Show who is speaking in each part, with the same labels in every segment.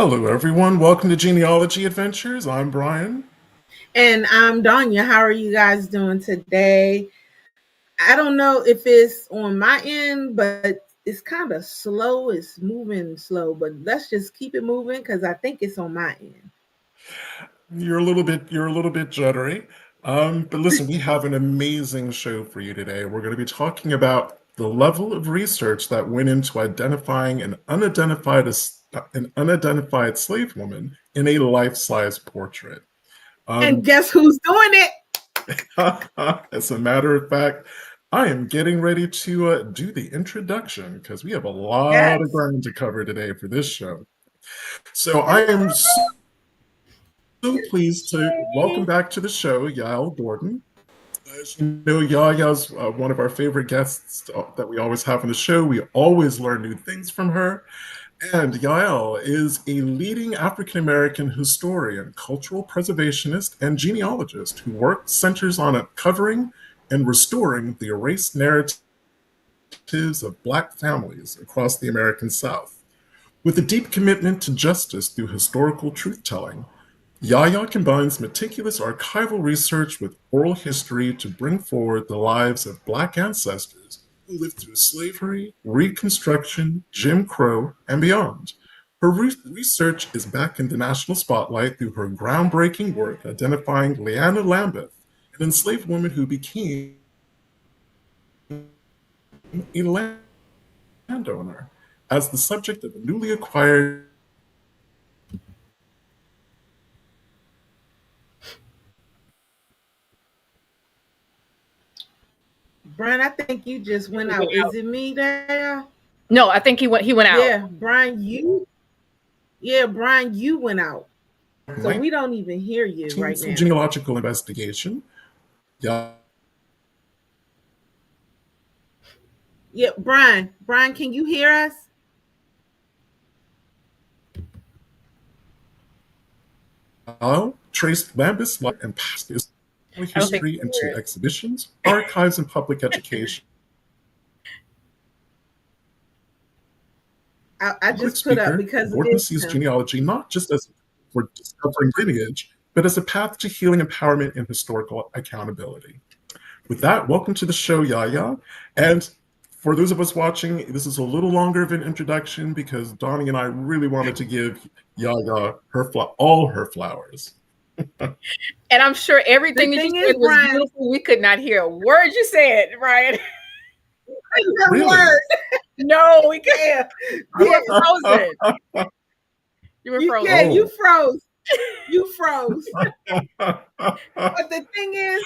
Speaker 1: Hello, everyone. Welcome to Genealogy Adventures. I'm Brian.
Speaker 2: And I'm Donya. How are you guys doing today? I don't know if it's on my end, but it's kind of slow. It's moving slow, but let's just keep it moving because I think it's on my end.
Speaker 1: You're a little bit juddery. But listen, we have an amazing show for you today. We're going to be talking about the level of research that went into identifying an unidentified slave woman in a life-size portrait.
Speaker 2: And
Speaker 1: Um,
Speaker 2: guess who's doing it?
Speaker 1: as a matter of fact, I am getting ready to do the introduction because we have a lot of
Speaker 2: Yes.
Speaker 1: ground to cover today for this show. So I am so pleased to welcome back to the show, Yael Gordon. As you know, Yaya's one of our favorite guests that we always have on the show. We always learn new things from her. And Yael is a leading African American historian, cultural preservationist, and genealogist who work centers on uncovering and restoring the erased narratives of Black families across the American South. With a deep commitment to justice through historical truth telling, Yaya combines meticulous archival research with oral history to bring forward the lives of Black ancestors who lived through slavery, Reconstruction, Jim Crow, and beyond. Her research is back in the national spotlight through her groundbreaking work identifying Leana Lambeth, an enslaved woman who became a landowner, as the subject of a newly acquired.
Speaker 2: Brian, I think you just went out. Is it me there?
Speaker 3: No, I think he went out.
Speaker 2: Yeah, Brian, you went out. So we don't even hear you right
Speaker 1: 19th
Speaker 2: now.
Speaker 1: genealogical investigation. Yeah.
Speaker 2: Yeah, Brian, can you hear us?
Speaker 1: Traced Lambeth's life and past
Speaker 3: I don't think
Speaker 1: history into exhibitions, archives, and public education.
Speaker 2: I
Speaker 1: Public
Speaker 2: just put up
Speaker 1: speaker,
Speaker 2: because it
Speaker 1: Gordon
Speaker 2: is
Speaker 1: sees
Speaker 2: him.
Speaker 1: genealogy not just as for discovering lineage, but as a path to healing, empowerment, and historical accountability. With that, welcome to the show, Yaya. And for those of us watching, this is a little longer of an introduction because Donnie and I really wanted to give Yaya all her flowers.
Speaker 3: And I'm sure
Speaker 2: The
Speaker 3: everything that you
Speaker 2: thing is,
Speaker 3: said was
Speaker 2: Brian,
Speaker 3: beautiful. We could not hear a word you said, Ryan.
Speaker 1: Really?
Speaker 3: No, we could.
Speaker 2: yeah,
Speaker 3: You
Speaker 2: yeah,
Speaker 3: were frozen. You were frozen.
Speaker 2: yeah, you
Speaker 1: Oh.
Speaker 2: froze. You froze. But the thing is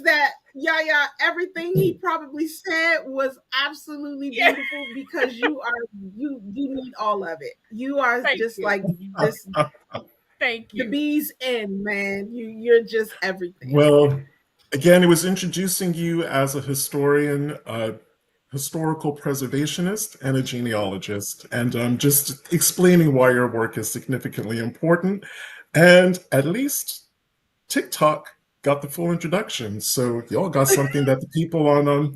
Speaker 2: that Yaya, everything he probably said was absolutely
Speaker 3: Yeah.
Speaker 2: beautiful because you need all of it. You are
Speaker 3: Thank
Speaker 2: just
Speaker 3: you.
Speaker 2: like this
Speaker 3: Thank
Speaker 2: the
Speaker 3: you.
Speaker 2: bee's end, man. You're just everything.
Speaker 1: Well, again, it was introducing you as a historian, a historical preservationist, and a genealogist, and just explaining why your work is significantly important. And at least TikTok got the full introduction, so y'all got something that the people on our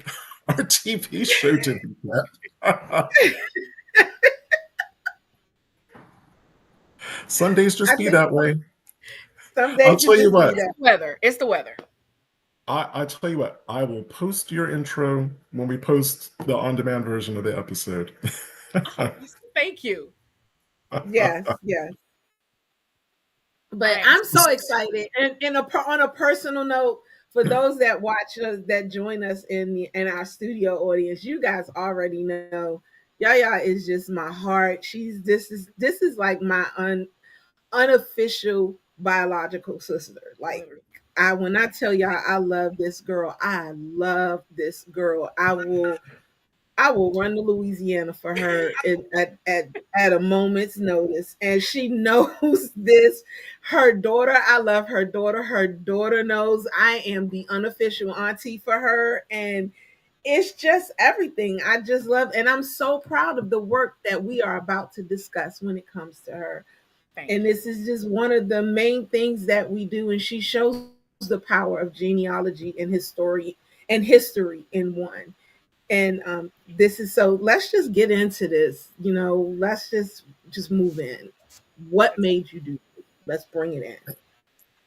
Speaker 1: TV show didn't get. Sundays
Speaker 2: I
Speaker 1: just be
Speaker 2: think
Speaker 1: that way.
Speaker 2: some
Speaker 1: I'll
Speaker 2: days it
Speaker 1: tell you
Speaker 2: just be
Speaker 1: what.
Speaker 2: that.
Speaker 3: Weather. It's the weather.
Speaker 1: I tell you what, I will post your intro when we post the on-demand version of the episode.
Speaker 3: Thank you.
Speaker 2: Yes, yes.
Speaker 3: I
Speaker 2: But
Speaker 3: am
Speaker 2: I'm so excited, and on a personal note, for those that watch us, that join us in our studio audience, you guys already know, Yaya is just my heart. This is like my unofficial biological sister. Like when I tell y'all I love this girl, I love this girl. I will run to Louisiana for her at a moment's notice. And she knows this. Her daughter, I love her daughter. Her daughter knows I am the unofficial auntie for her. And it's just everything. I just love, and I'm so proud of the work that we are about to discuss when it comes to her.
Speaker 3: Thank
Speaker 2: And
Speaker 3: you.
Speaker 2: this is just one of the main things that we do. And she shows the power of genealogy and history in one. And this is so. Let's just get into this. Let's just move in. What made you do this? Let's bring it in.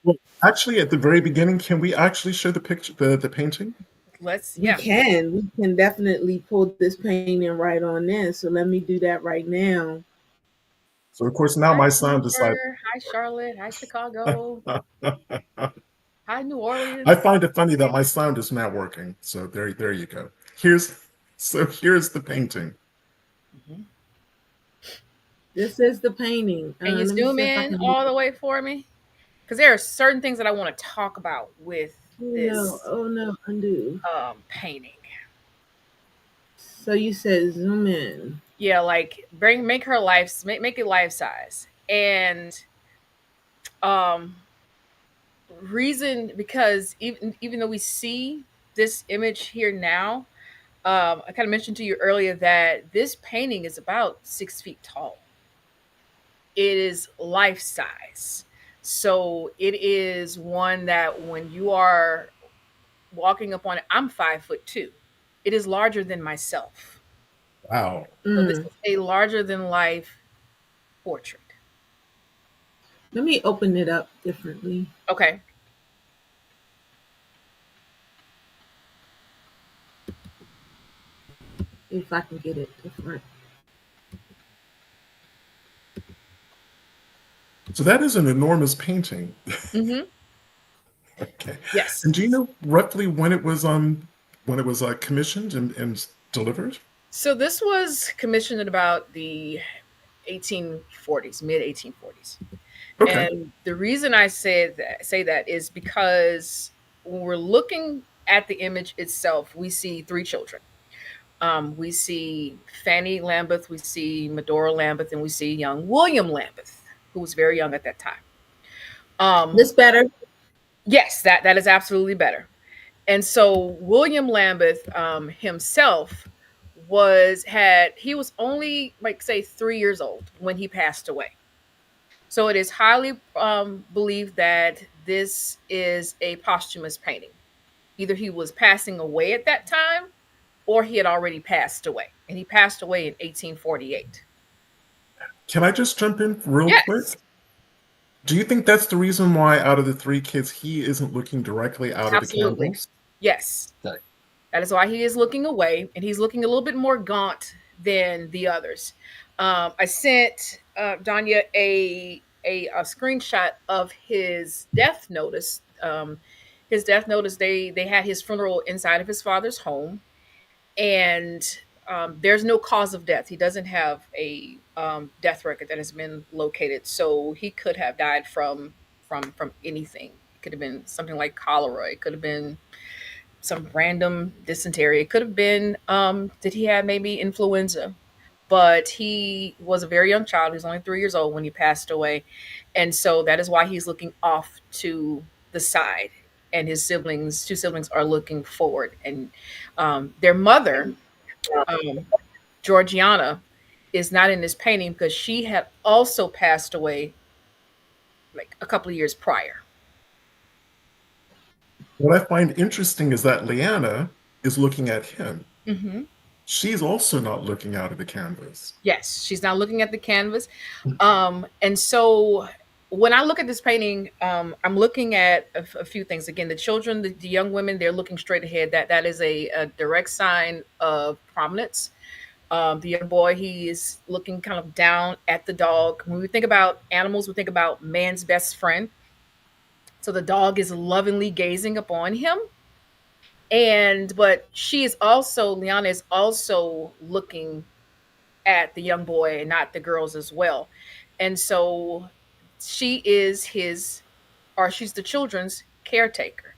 Speaker 1: Well, actually, at the very beginning, can we actually show the picture, the painting?
Speaker 3: Let's,
Speaker 2: We
Speaker 3: yeah.
Speaker 2: can. We can definitely pull this painting right on in. So let me do that right now.
Speaker 1: So, of course, now
Speaker 3: Hi,
Speaker 1: my son decided.
Speaker 3: Denver. Hi, Charlotte. Hi, Chicago. Hi, New
Speaker 1: I
Speaker 3: Orleans.
Speaker 1: find it funny that my sound is not working. So there you go. Here's the painting.
Speaker 3: Mhm.
Speaker 2: This is the painting.
Speaker 3: Can you
Speaker 2: Let me
Speaker 3: zoom
Speaker 2: see if I
Speaker 3: in
Speaker 2: can.
Speaker 3: all the way for me? Because there are certain things that I want to talk about with
Speaker 2: Oh no!
Speaker 3: this
Speaker 2: Oh no! Undo.
Speaker 3: painting.
Speaker 2: So you said zoom in.
Speaker 3: Yeah, like make her life, make it life size, and um, reason because even though we see this image here now, I kind of mentioned to you earlier that this painting is about 6 feet tall. It is life size. So it is one that when you are walking up on it, I'm 5'2". It is larger than myself.
Speaker 1: Wow.
Speaker 3: So this
Speaker 2: Mm.
Speaker 3: is a larger than life portrait.
Speaker 2: Let me open it up differently.
Speaker 3: Okay.
Speaker 2: If I can get it different.
Speaker 1: So that is an enormous painting.
Speaker 3: Mm-hmm.
Speaker 1: Okay.
Speaker 3: Yes.
Speaker 1: And do you know roughly when it was commissioned and delivered?
Speaker 3: So this was commissioned in about the 1840s, mid 1840s.
Speaker 1: Okay.
Speaker 3: And the reason I say that is because when we're looking at the image itself, we see three children. We see Fanny Lambeth, we see Medora Lambeth, and we see young William Lambeth, who was very young at that time.
Speaker 2: This better?
Speaker 3: Yes, that is absolutely better. And so William Lambeth himself he was only like say 3 years old when he passed away. So it is highly believed that this is a posthumous painting. Either he was passing away at that time or he had already passed away. And he passed away in 1848.
Speaker 1: Can I just jump in real
Speaker 3: Yes,
Speaker 1: quick? Do you think that's the reason why out of the three kids, he isn't looking directly out of the
Speaker 3: absolutely.
Speaker 1: candles?
Speaker 3: Yes.
Speaker 1: Okay.
Speaker 3: That is why he is looking away and he's looking a little bit more gaunt than the others. I sent Donya a screenshot of his death notice. His death notice, they had his funeral inside of his father's home, and there's no cause of death. He doesn't have a death record that has been located, so he could have died from anything. It could have been something like cholera. It could have been some random dysentery. It could have been did he have maybe influenza? But he was a very young child. He was only 3 years old when he passed away, and so that is why he's looking off to the side, and his siblings, two siblings, are looking forward. And their mother, um, Georgiana, is not in this painting because she had also passed away like a couple of years prior.
Speaker 1: What I find interesting is that Leana is looking at him.
Speaker 3: Mm-hmm.
Speaker 1: She's also not looking out of the canvas.
Speaker 3: Yes, she's now looking at the canvas. And so when I look at this painting, I'm looking at a few things. Again, the children, the young women, they're looking straight ahead. That is a direct sign of prominence. The young boy, he is looking kind of down at the dog. When we think about animals, we think about man's best friend. So the dog is lovingly gazing upon him. And but she is also, Leana is also looking at the young boy and not the girls as well. And so she is his, or she's the children's caretaker.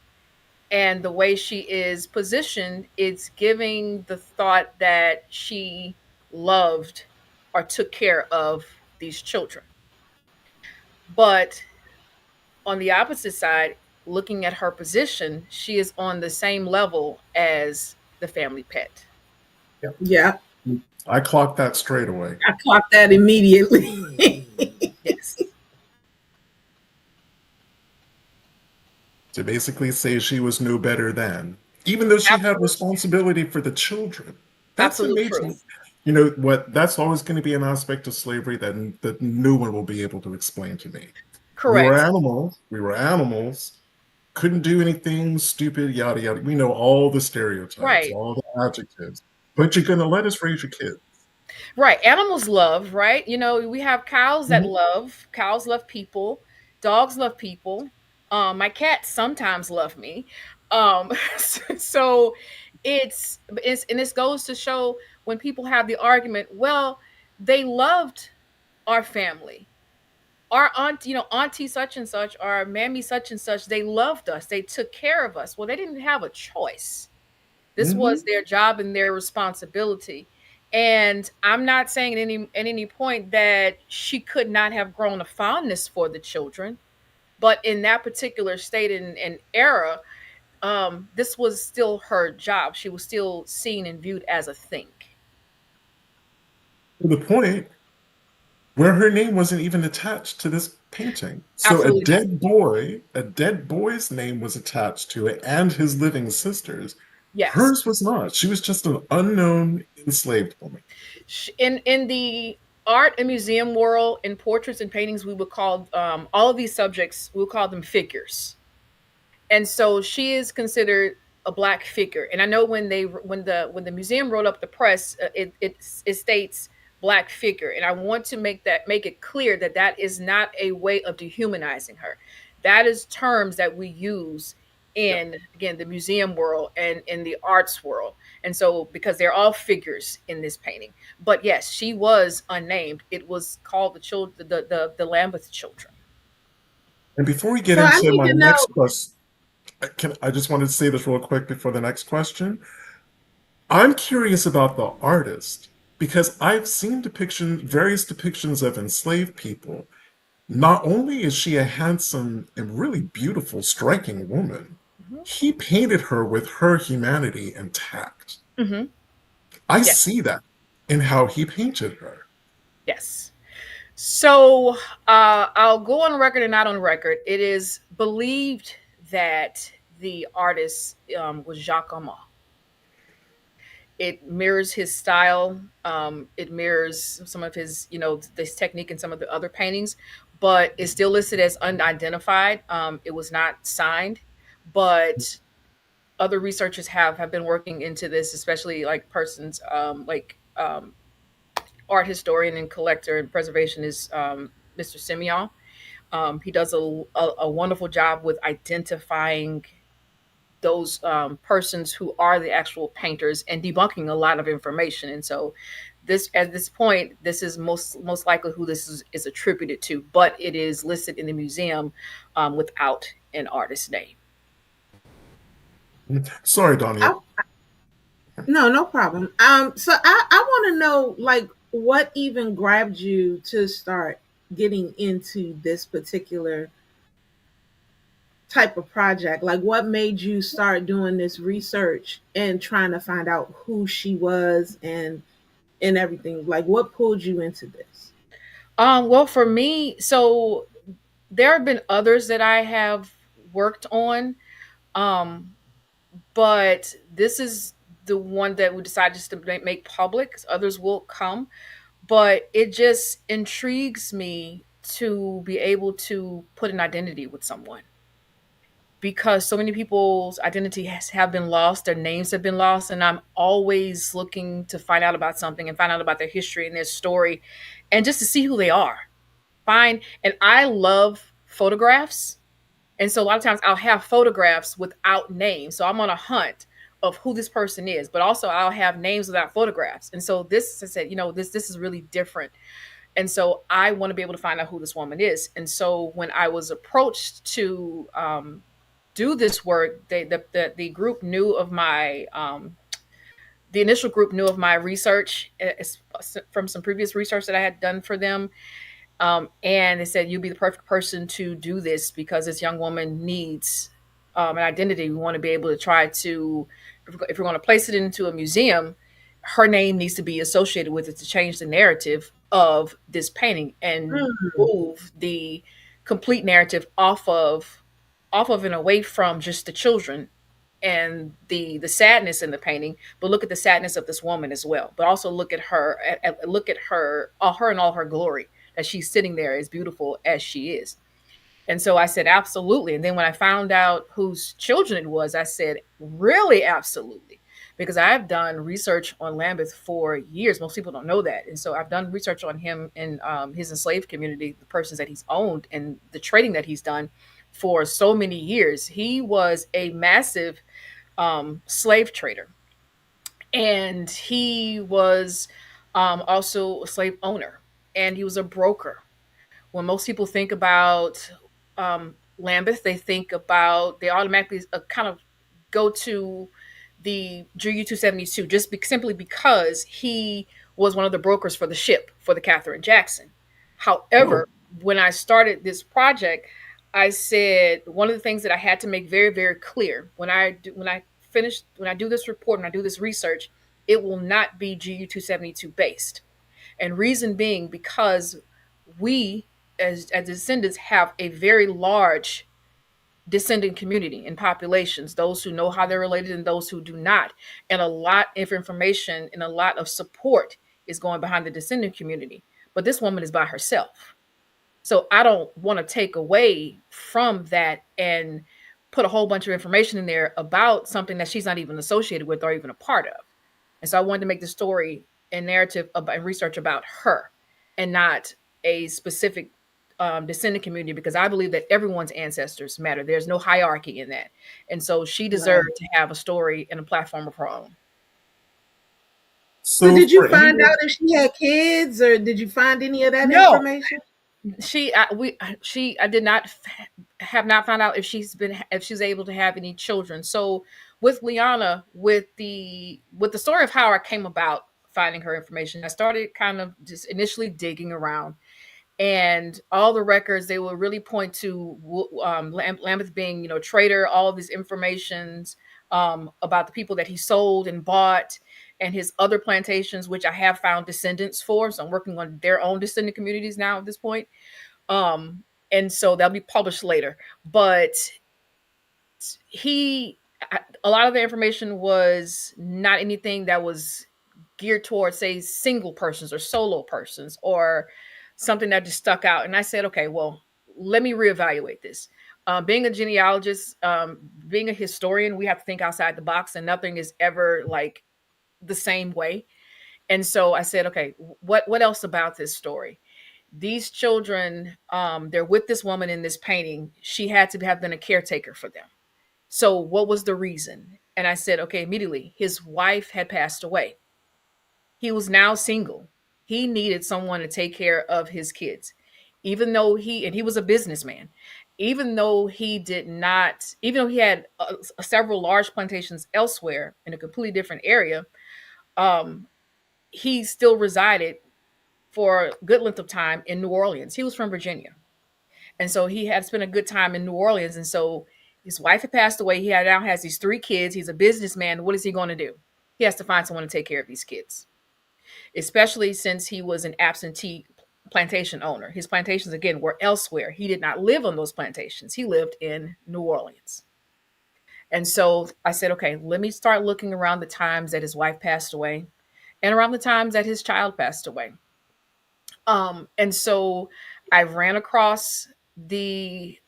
Speaker 3: And the way she is positioned, it's giving the thought that she loved or took care of these children. But on the opposite side, looking at her position, she is on the same level as the family pet.
Speaker 1: Yep.
Speaker 2: Yeah,
Speaker 1: I clocked that straight away.
Speaker 2: I caught that immediately.
Speaker 3: Yes,
Speaker 1: To basically say she was no better than, even though she had
Speaker 3: absolutely,
Speaker 1: responsibility for the children. That's
Speaker 3: absolute
Speaker 1: amazing.
Speaker 3: truth.
Speaker 1: You know what? That's always going to be an aspect of slavery that no one will be able to explain to me. We were
Speaker 3: Correct.
Speaker 1: animals. We were animals. Couldn't do anything stupid, yada yada. We know all the stereotypes,
Speaker 3: Right.
Speaker 1: all the adjectives. But you're going to let us raise your kids.
Speaker 3: Right. Animals love, right? You know, we have cows that
Speaker 1: Mhm.
Speaker 3: love. Cows love people. Dogs love people. My cats sometimes love me. So it's and this goes to show when people have the argument, well, they loved our family. Our aunt, auntie such and such, or mammy such and such, they loved us. They took care of us. Well, they didn't have a choice. This was
Speaker 1: Mhm.
Speaker 3: their job and their responsibility. And I'm not saying at any point that she could not have grown a fondness for the children, but in that particular state and era, this was still her job. She was still seen and viewed as a thing.
Speaker 1: To the point where her name wasn't even attached to this painting. So
Speaker 3: Absolutely not.
Speaker 1: a dead boy's name was attached to it and his living sister's.
Speaker 3: Yes.
Speaker 1: Hers was not. She was just an unknown enslaved woman.
Speaker 3: In the art and museum world, in portraits and paintings, we would call all of these subjects, we would call them figures. And so she is considered a black figure. And I know when the museum wrote up the press, it states black figure, and I want to make it clear that that is not a way of dehumanizing her. That is terms that we use
Speaker 1: Yep.
Speaker 3: in, again, the museum world and in the arts world. And so because they're all figures in this painting, but yes, she was unnamed. It was called the Lambeth Children.
Speaker 1: And before we get
Speaker 2: So I
Speaker 1: into
Speaker 2: need
Speaker 1: my
Speaker 2: to know.
Speaker 1: next question, I just wanted to say this real quick before the next question. I'm curious about the artist because I've seen various depictions of enslaved people. Not only is she a handsome and really beautiful, striking woman,
Speaker 3: Hmm.
Speaker 1: he painted her with her humanity intact.
Speaker 3: Hmm.
Speaker 1: I
Speaker 3: Yes.
Speaker 1: see that in how he painted her.
Speaker 3: Yes. So I'll go on record and not on record. It is believed that the artist was Jacques Armand. It mirrors his style. It mirrors some of his, this technique in some of the other paintings, but it's still listed as unidentified. It was not signed, but other researchers have been working into this, especially like persons art historian and collector and preservation is Mr. Simeon. He does a wonderful job with identifying those persons who are the actual painters and debunking a lot of information. And so, this at this point, this is most likely who this is attributed to, but it is listed in the museum without an artist's name.
Speaker 1: Sorry, Donya.
Speaker 2: I, no, no problem. So I want to know, like, what even grabbed you to start getting into this particular type of project? Like, what made you start doing this research and trying to find out who she was and everything? Like, what pulled you into this?
Speaker 3: Well, for me, so there have been others that I have worked on, um, but this is the one that we decided just to make public. Others will come, but it just intrigues me to be able to put an identity with someone because so many people's identity have been lost, their names have been lost, and I'm always looking to find out about something and find out about their history and their story and just to see who they are. Fine. And I love photographs. And so a lot of times I'll have photographs without names. So I'm on a hunt of who this person is, but also I'll have names without photographs. And so this, I said, this is really different. And so I want to be able to find out who this woman is. And so when I was approached to do this work, the group knew of my the initial group knew of my research from some previous research that I had done for them. And they said, you'd be the perfect person to do this because this young woman needs an identity. We want to be able to try to, if we're going to place it into a museum, her name needs to be associated with it to change the narrative of this painting and
Speaker 2: Mm,
Speaker 3: move the complete narrative off of and away from just the children and the sadness in the painting, but look at the sadness of this woman as well. But also look at her, look at her, all her and all her glory, that she's sitting there as beautiful as she is. And so I said, absolutely. And then when I found out whose children it was, I said, really, absolutely. Because I've done research on Lambeth for years. Most people don't know that. And so I've done research on him and his enslaved community, the persons that he's owned, and the trading that he's done for so many years. He was a massive slave trader. And he was also a slave owner. And he was a broker. When most people think about Lambeth, they automatically kind of go to the GU-272 simply because he was one of the brokers for the ship for the Catherine Jackson.
Speaker 1: Oh,
Speaker 3: However, when I started this project, I said one of the things that I had to make very, very clear when I do this report and I do this research, it will not be GU-272 based. And reason being because we as descendants have a very large descendant community and populations, those who know how they're related and those who do not. And a lot of information and a lot of support is going behind the descendant community. But this woman is by herself. So I don't want to take away from that and put a whole bunch of information in there about something that she's not even associated with or even a part of. And so I wanted to make the story and narrative about and research about her and not a specific descendant community, because I believe that everyone's ancestors matter. There's no hierarchy in that. And so she
Speaker 2: Right.
Speaker 3: deserved to have a story and a platform of her own.
Speaker 2: So
Speaker 1: so
Speaker 2: did you
Speaker 1: for
Speaker 2: find
Speaker 1: anyone,
Speaker 2: out if she had kids, or did you find any of that
Speaker 3: No,
Speaker 2: information?
Speaker 3: I did not have not found out if she's able to have any children. So with Leana, with the story of how I came about finding her information, I started kind of just initially digging around, and all the records they will really point to Lambeth being, trader, all of these informations about the people that he sold and bought, and his other plantations, which I have found descendants for. So I'm working on their own descendant communities now at this point. Um, and so they'll be published later. But he, a lot of the information was not anything that was geared towards, say, single persons or solo persons or something that just stuck out. And I said, okay, well, let me reevaluate this. Being a genealogist, being a historian, we have to think outside the box, and nothing is ever like the same way. And so I said, okay, what else about this story? These children, they're with this woman in this painting. She had to have been a caretaker for them. So what was the reason? And I said, okay, immediately, his wife had passed away. He was now single. He needed someone to take care of his kids. He was a businessman, even though he had several large plantations elsewhere in a completely different area, um, he still resided for a good length of time in New Orleans. He was from Virginia. And so he had spent a good time in New Orleans. And so his wife had passed away. Now has these three kids. He's a businessman. What is he going to do? He has to find someone to take care of these kids, especially since he was an absentee plantation owner. His plantations, again, were elsewhere. He did not live on those plantations. He lived in New Orleans. And so I said, okay, let me start looking around the times that his wife passed away and around the times that his child passed away. And so I ran across the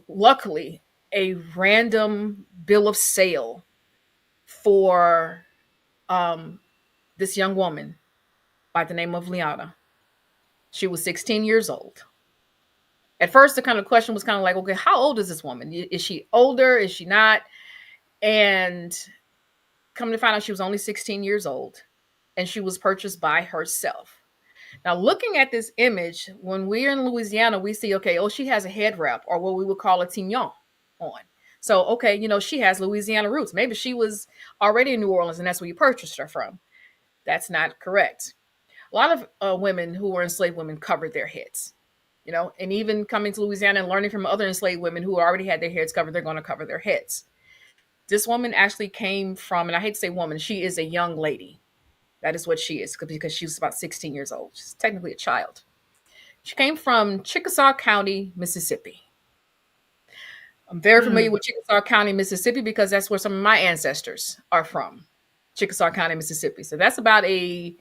Speaker 3: luckily a random bill of sale for um, this young woman by the name of Leana. She was 16 years old. At first, the kind of question was kind of like, okay, how old is this woman? Is she older? Is she not? And come to find out, she was only 16 years old, and she was purchased by herself. Now, looking at this image, when we're in Louisiana, we see, okay, oh, she has a head wrap, or what we would call a tignon on. So, okay, she has Louisiana roots. Maybe she was already in New Orleans and that's where you purchased her from. That's not correct. A lot of women who were enslaved women covered their heads, and even coming to Louisiana and learning from other enslaved women who already had their heads covered, they're going to cover their heads. This woman actually came from, and I hate to say woman, she is a young lady. That is what she is, because she was about 16 years old. She's technically a child. She came from Chickasaw County, Mississippi. I'm very familiar
Speaker 2: Mm.
Speaker 3: with Chickasaw County, Mississippi, because that's where some of my ancestors are from. Chickasaw County, Mississippi. So that's about a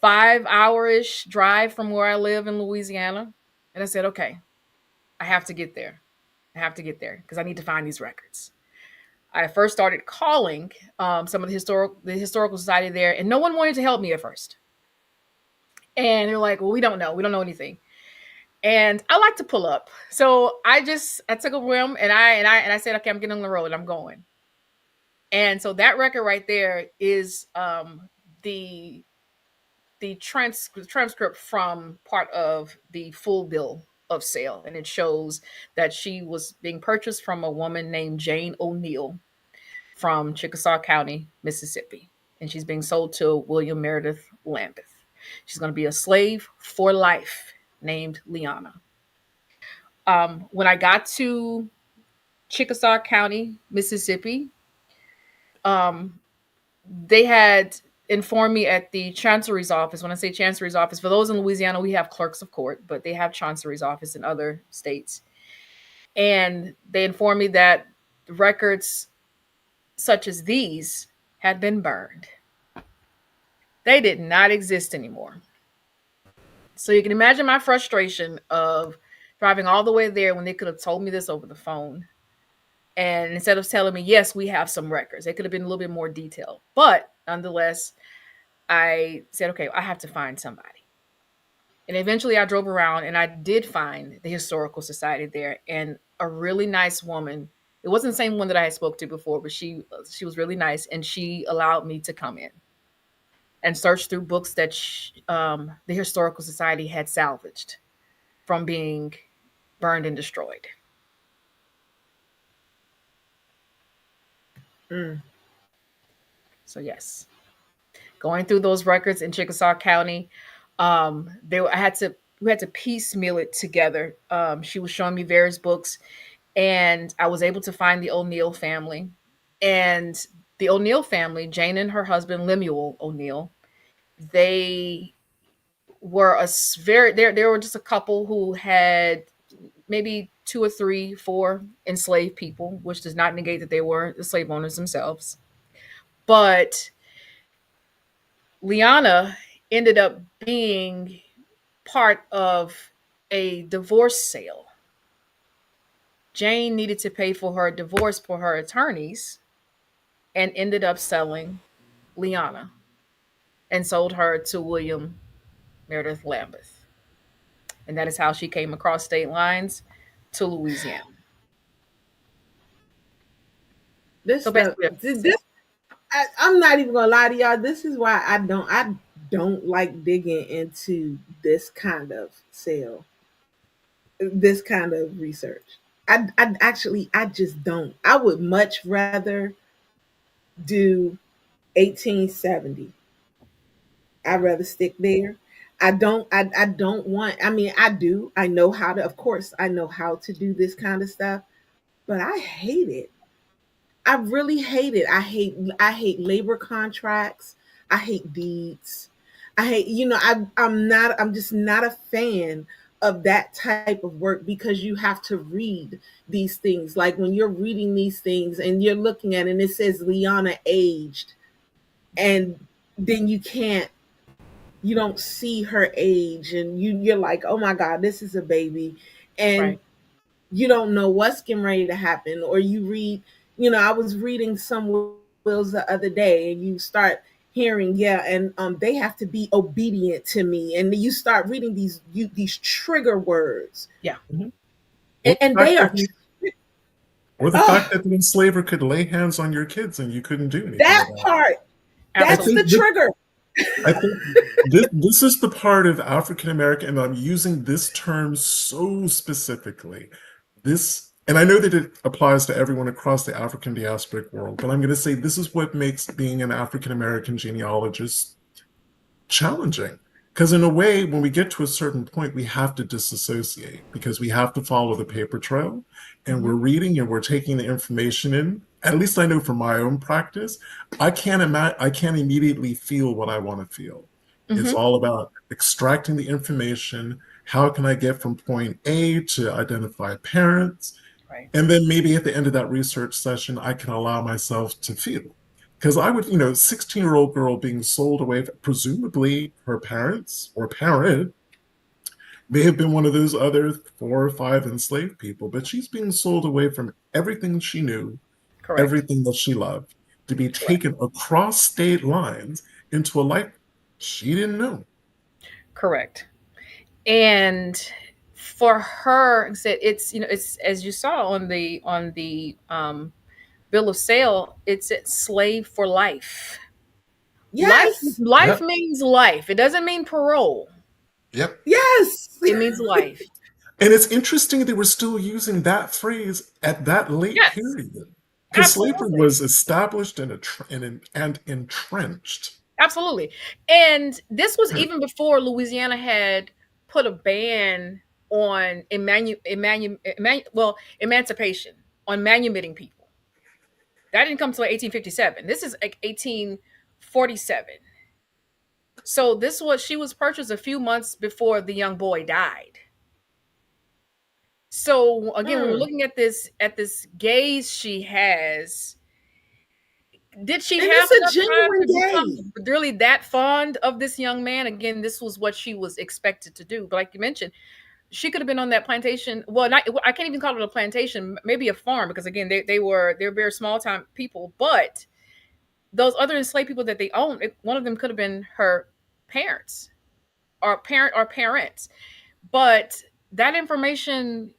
Speaker 3: 5 hour-ish drive from where I live in Louisiana. And I said, okay, I have to get there. I have to get there because I need to find these records. I first started calling some of the historical society there, and no one wanted to help me at first. And they're like, "Well, we don't know anything." And I like to pull up, so I took a whim, and I said, "Okay, I'm getting on the road, and I'm going." And so that record right there is the transcript from part of the full bill of sale, and it shows that she was being purchased from a woman named Jane O'Neill from Chickasaw County, Mississippi, and she's being sold to William Meredith Lambeth. She's going to be a slave for life named Leana. When I got to Chickasaw County, Mississippi, um, they had informed me at the chancellery's office. When I say chancellery's office, for those in Louisiana, we have clerks of court, but they have chancellery's office in other states. And they informed me that records such as these had been burned. They did not exist anymore. So you can imagine my frustration of driving all the way there when they could have told me this over the phone. And instead of telling me, yes, we have some records, they could have been a little bit more detailed. But nonetheless, I said, okay, I have to find somebody. And eventually I drove around and I did find the Historical Society there and a really nice woman. It wasn't the same one that I had spoke to before, but she was really nice and she allowed me to come in and search through books that the Historical Society had salvaged from being burned and destroyed.
Speaker 2: Mm.
Speaker 3: So yes, going through those records in Chickasaw County, I had to we had to piecemeal it together. She was showing me various books, and I was able to find the O'Neill family, and the O'Neill family, Jane and her husband Lemuel O'Neill, they were they were just a couple who had maybe two or three, four enslaved people, which does not negate that they were the slave owners themselves. But Leana ended up being part of a divorce sale. Jane needed to pay for her divorce for her attorneys and ended up selling Leana and sold her to William Meredith Lambeth. And that is how she came across state lines to Louisiana.
Speaker 2: This
Speaker 3: So
Speaker 2: stuff,
Speaker 3: basically,
Speaker 2: this I'm not even gonna lie to y'all. This is why I don't like digging into this kind of sale, this kind of research. I actually I just don't. I would much rather do 1870. I'd rather stick there. I don't want, I mean, I do. I know how to, of course, I know how to do this kind of stuff, but I hate it. I really hate it. I hate labor contracts. I hate deeds. I hate, I'm just not a fan of that type of work because you have to read these things. Like when you're reading these things and you're looking at it and it says Leana aged, and then you don't see her age, and you're like, oh my God, this is a baby. And
Speaker 3: right.
Speaker 2: you don't know what's getting ready to happen. Or you read, I was reading some wills the other day, and you start hearing, yeah, and they have to be obedient to me, and you start reading these trigger words,
Speaker 3: Yeah.
Speaker 1: Mhm. Or
Speaker 2: and
Speaker 1: the fact
Speaker 2: they are
Speaker 1: that or the fact
Speaker 2: oh,
Speaker 1: that the enslaver could lay hands on your kids and you couldn't do anything
Speaker 2: that
Speaker 1: about it.
Speaker 2: part,
Speaker 1: I
Speaker 2: that's
Speaker 1: think
Speaker 2: the
Speaker 3: Absolutely.
Speaker 2: trigger.
Speaker 1: I think this is the part of African American, and I'm using this term so specifically. This, and I know that it applies to everyone across the African diasporic world, but I'm going to say this is what makes being an African American genealogist challenging. Because in a way, when we get to a certain point, we have to disassociate because we have to follow the paper trail, and we're
Speaker 3: Hmm.
Speaker 1: reading and we're taking the information in. At least I know from my own practice, I can't immediately feel what I want to feel. It's
Speaker 3: Hmm.
Speaker 1: all about extracting the information. How can I get from point A to identify parents?
Speaker 3: Right.
Speaker 1: And then maybe at the end of that research session, I can allow myself to feel. Because I would, 16-year-old girl being sold away, presumably her parents or parent may have been one of those other 4 or 5 enslaved people, but she's being sold away from everything she knew,
Speaker 3: Correct.
Speaker 1: everything that she loved, to be
Speaker 3: Correct.
Speaker 1: taken across state lines into a life she didn't know.
Speaker 3: Correct. And for her, like I said, it's, it's, as you saw on the bill of sale, it's slave for life. Life
Speaker 2: Yes.
Speaker 3: life
Speaker 1: Yep.
Speaker 3: means life. It doesn't mean parole.
Speaker 1: Yep.
Speaker 2: Yes.
Speaker 3: It means life.
Speaker 1: And it's interesting they were still using that phrase at that late
Speaker 3: Yes,
Speaker 1: period, because slavery
Speaker 3: absolutely.
Speaker 1: was established and entrenched.
Speaker 3: Absolutely. And this was even before Louisiana had put a ban on emancipation, on manumitting people. That didn't come until 1857. This is like 1847. So she was purchased a few months before the young boy died. So again, when we're
Speaker 2: Mm.
Speaker 3: looking at this gaze she has, did she
Speaker 2: And
Speaker 3: have
Speaker 2: it's a
Speaker 3: enough time
Speaker 2: genuine
Speaker 3: to become
Speaker 2: gaze.
Speaker 3: really that fond of this young man? Again, this was what she was expected to do. But like you mentioned, she could have been on that plantation. Well, not, I can't even call it a plantation, maybe a farm, because again, they're very small time people. But those other enslaved people that they owned, one of them could have been her parents or parents. But that information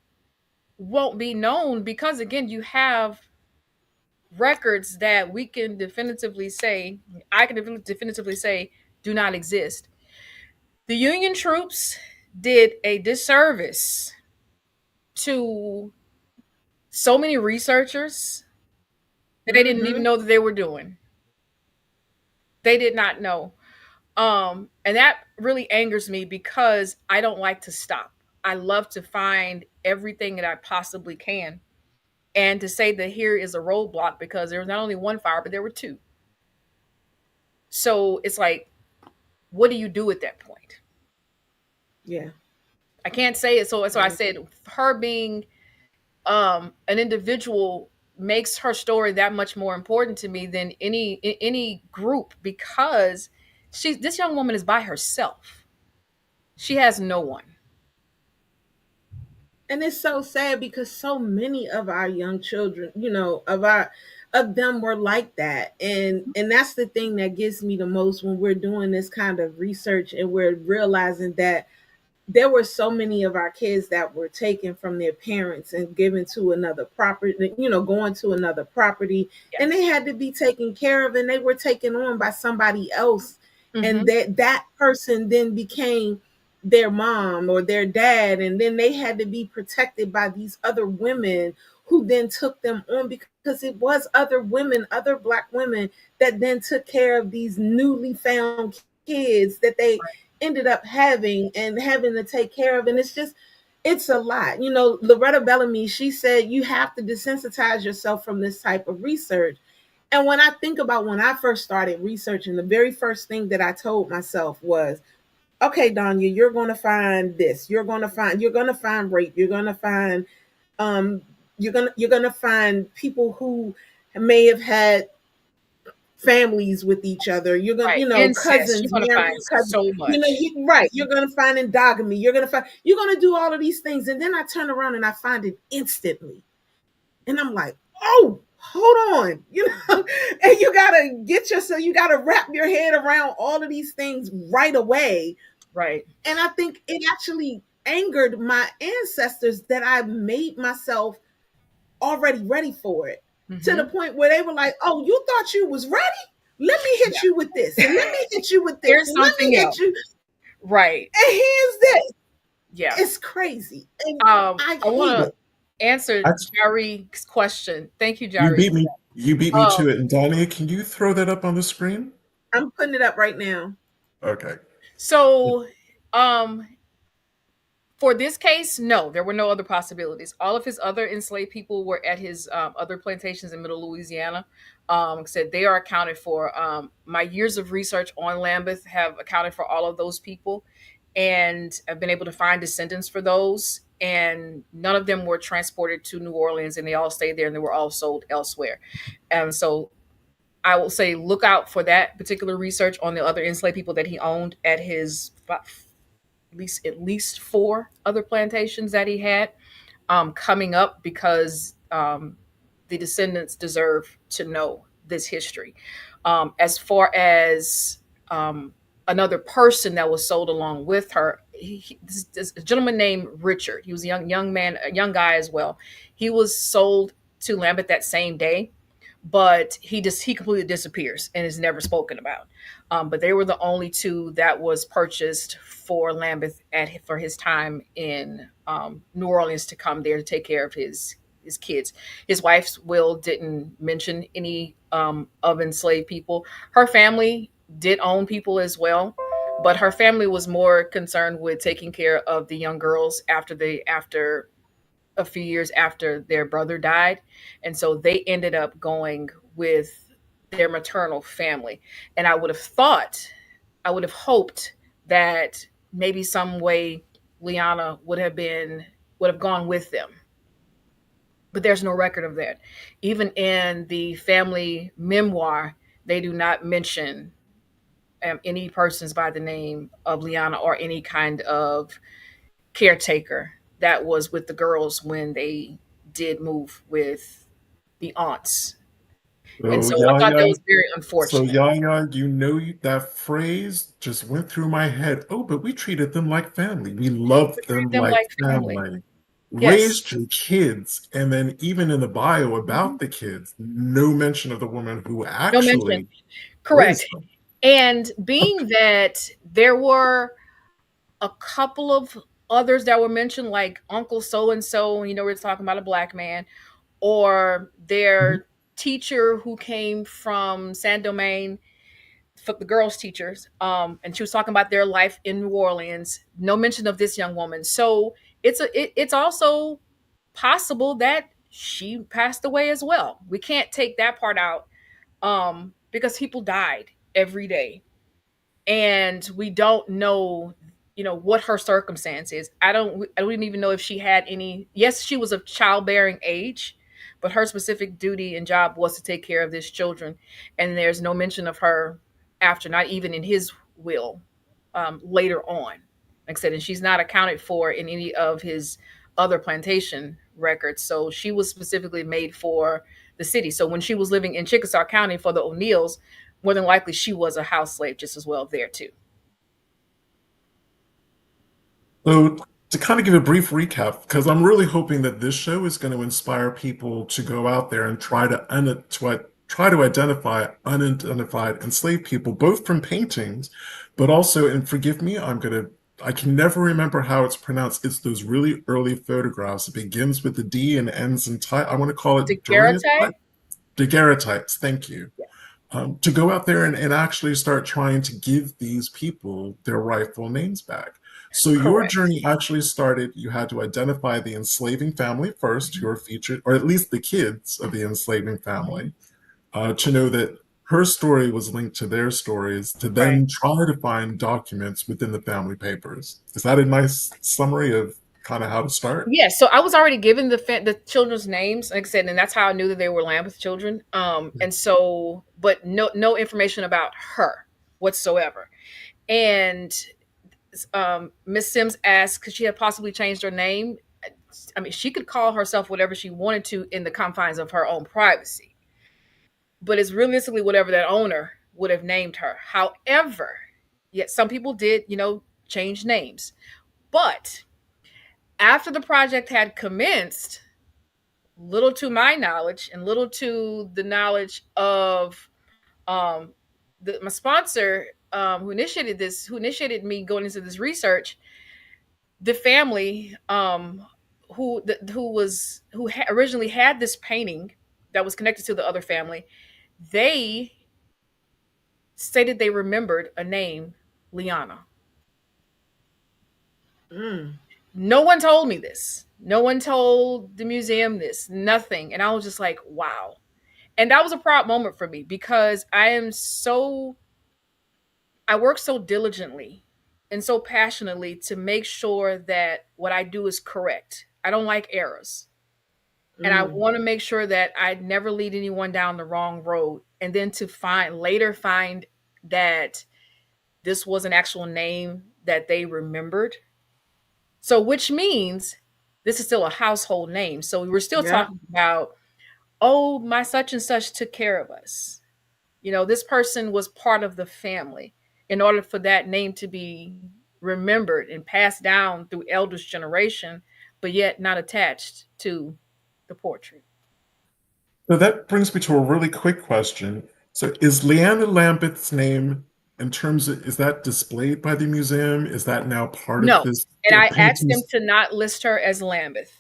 Speaker 3: won't be known because again, you have records that we can definitively say, I can definitively say, do not exist. The Union troops did a disservice to so many researchers that they didn't even
Speaker 2: Mm-hmm.
Speaker 3: know that they were doing. They did not know. And that really angers me because I don't like to stop. I love to find everything that I possibly can. And to say that here is a roadblock because there was not only one fire, but there were two. So it's like, what do you do at that point?
Speaker 2: Yeah.
Speaker 3: I can't say it. So I
Speaker 2: Yeah.
Speaker 3: said her being an individual makes her story that much more important to me than any group because this young woman is by herself. She has no one.
Speaker 2: And it's so sad because so many of our young children, of them were like that. And that's the thing that gets me the most when we're doing this kind of research and we're realizing that there were so many of our kids that were taken from their parents and given to another property, going to another property, and they
Speaker 3: Yes.
Speaker 2: had to be taken care of and they were taken on by somebody else. And
Speaker 3: Mm-hmm.
Speaker 2: that person then became their mom or their dad, and then they had to be protected by these other women who then took them on because it was other women, other black women that then took care of these newly found kids that they ended up having to take care of. And it's a lot. Loretta Bellamy, she said you have to desensitize yourself from this type of research. And when I think about when I first started researching, the very first thing that I told myself was, okay, Donya, you're going to find this. You're going to find rape. Um, you're going to find people who may have had families with each other. You're gonna,
Speaker 3: Right. Incest. You're
Speaker 2: cousins
Speaker 3: going to
Speaker 2: marrying
Speaker 3: find
Speaker 2: cousins.
Speaker 3: so much.
Speaker 2: Right. You're gonna find endogamy. You're gonna do all of these things, and then I turn around and I find it instantly, and I'm like, oh, hold on, and you gotta wrap your head around all of these things right away.
Speaker 3: Right.
Speaker 2: And I think it actually angered my ancestors that I made myself already ready for it, to the
Speaker 3: Mm-hmm.
Speaker 2: point where they were like, "Oh, you thought you was ready? Let me hit you with this, and let me hit you with this,
Speaker 3: Here's
Speaker 2: and let me
Speaker 3: something
Speaker 2: hit
Speaker 3: else.
Speaker 2: you,
Speaker 3: Right.
Speaker 2: and here's this."
Speaker 3: Yeah.
Speaker 2: It's crazy, and I
Speaker 3: I want
Speaker 2: hate
Speaker 3: to
Speaker 2: it.
Speaker 3: answer
Speaker 1: That's,
Speaker 3: Jari's question. Thank you,
Speaker 1: you
Speaker 3: Jari.
Speaker 1: beat me. You beat me
Speaker 3: Um,
Speaker 1: to it. And Donya, can you throw that up on the screen?
Speaker 2: I'm putting it up right now.
Speaker 1: Okay.
Speaker 3: so, um, for this case, no, there were no other possibilities. All of his other enslaved people were at his other plantations in Middle Louisiana. Said they are accounted for. My years of research on Lambeth have accounted for all of those people, and I've been able to find descendants for those. and none of them were transported to New Orleans, and they all stayed there, and they were all sold elsewhere. And so I will say, look out for that particular research on the other enslaved people that he owned at his at least four other plantations that he had coming up, because the descendants deserve to know this history. As far as another person that was sold along with her, this a gentleman named Richard. He was a young man, a young guy as well. He was sold to Lambeth that same day, but he completely disappears and is never spoken about. But they were the only two that was purchased for Lambeth for his time in New Orleans, to come there to take care of his kids. His wife's will didn't mention any of enslaved people. Her family did own people as well, but her family was more concerned with taking care of the young girls after a few years after their brother died. And so they ended up going with their maternal family. And I would have hoped that maybe some way Leana would have gone with them. But there's no record of that. Even in the family memoir, they do not mention any persons by the name of Leana, or any kind of caretaker that was with the girls when they did move with the aunts. And
Speaker 1: So
Speaker 3: so I thought that
Speaker 1: Yaya,
Speaker 3: was very
Speaker 1: so
Speaker 3: unfortunate.
Speaker 1: Yaya, that phrase just went through my head. Oh, but we treated them like family. We
Speaker 3: We
Speaker 1: loved
Speaker 3: treated
Speaker 1: them
Speaker 3: them
Speaker 1: like
Speaker 3: like family.
Speaker 1: family.
Speaker 3: Yes.
Speaker 1: Raised your kids, and then even in the bio
Speaker 3: Mhm.
Speaker 1: about the kids, no mention of the woman who
Speaker 3: No mention.
Speaker 1: actually
Speaker 3: Correct.
Speaker 1: raised them.
Speaker 3: And being that there were a couple of others that were mentioned, like Uncle so and so, we're talking about a black man, or
Speaker 1: Mhm.
Speaker 3: their teacher who came from Saint Domingue, for the girls' teachers, and she was talking about their life in New Orleans. No mention of this young woman. So it's also possible that she passed away as well. We can't take that part out, because people died every day, and we don't know, what her circumstance is. I don't even know if she had any. Yes, she was of childbearing age, but her specific duty and job was to take care of these children, and there's no mention of her after, not even in his will, later on. Like I said, and she's not accounted for in any of his other plantation records. So she was specifically made for the city. So when she was living in Chickasaw County for the O'Neills, more than likely she was a house slave just as well there too.
Speaker 1: So, to kind of give a brief recap, because I'm really hoping that this show is going to inspire people to go out there and try to identify unidentified enslaved people, both from paintings, but also, and forgive me, I can never remember how it's pronounced. It's those really early photographs. It begins with the D and ends in type. I want to call it
Speaker 3: Daguerreotype?
Speaker 1: daguerreotypes. Thank you.
Speaker 3: Yeah,
Speaker 1: To go out there and actually start trying to give these people their rightful names back. So your
Speaker 3: correct.
Speaker 1: journey actually started, you had to identify the enslaving family first,
Speaker 3: Mhm,
Speaker 1: your featured, or at least the kids of the enslaving
Speaker 3: mhm.
Speaker 1: family, to know that her story was linked to their stories, to
Speaker 3: Right.
Speaker 1: then try to find documents within the family papers. Is that a nice summary of kind of how to start?
Speaker 3: Yeah, so I was already given the children's names, like I said, and that's how I knew that they were Lambeth children. And so, but no information about her whatsoever. And Miss Sims asked, could she have possibly changed her name? I mean, she could call herself whatever she wanted to in the confines of her own privacy, but it's realistically whatever that owner would have named her. However, yet some people did, change names. But after the project had commenced, little to my knowledge and little to the knowledge of um, my sponsor, who initiated me going into this research, the family, originally had this painting that was connected to the other family, they stated they remembered a name, Leana.
Speaker 2: Mm.
Speaker 3: No one told me this. No one told the museum this. Nothing. And I was just like, wow. And that was a proud moment for me, because I work so diligently and so passionately to make sure that what I do is correct. I don't like errors. And I
Speaker 2: Mm.
Speaker 3: want to make sure that I never lead anyone down the wrong road. And then to find that this was an actual name that they remembered. So, which means this is still a household name. So, we were still
Speaker 2: Yeah.
Speaker 3: talking about, oh, my such and such took care of us. This person was part of the family in order for that name to be remembered and passed down through elders' generation, but yet not attached to the portrait.
Speaker 1: So that brings me to a really quick question. So is Leanna Lambeth's name, in terms of, is that displayed by the museum? Is that now part of
Speaker 3: No.
Speaker 1: this
Speaker 3: And I asked them
Speaker 1: paintings?
Speaker 3: to not list her as Lambeth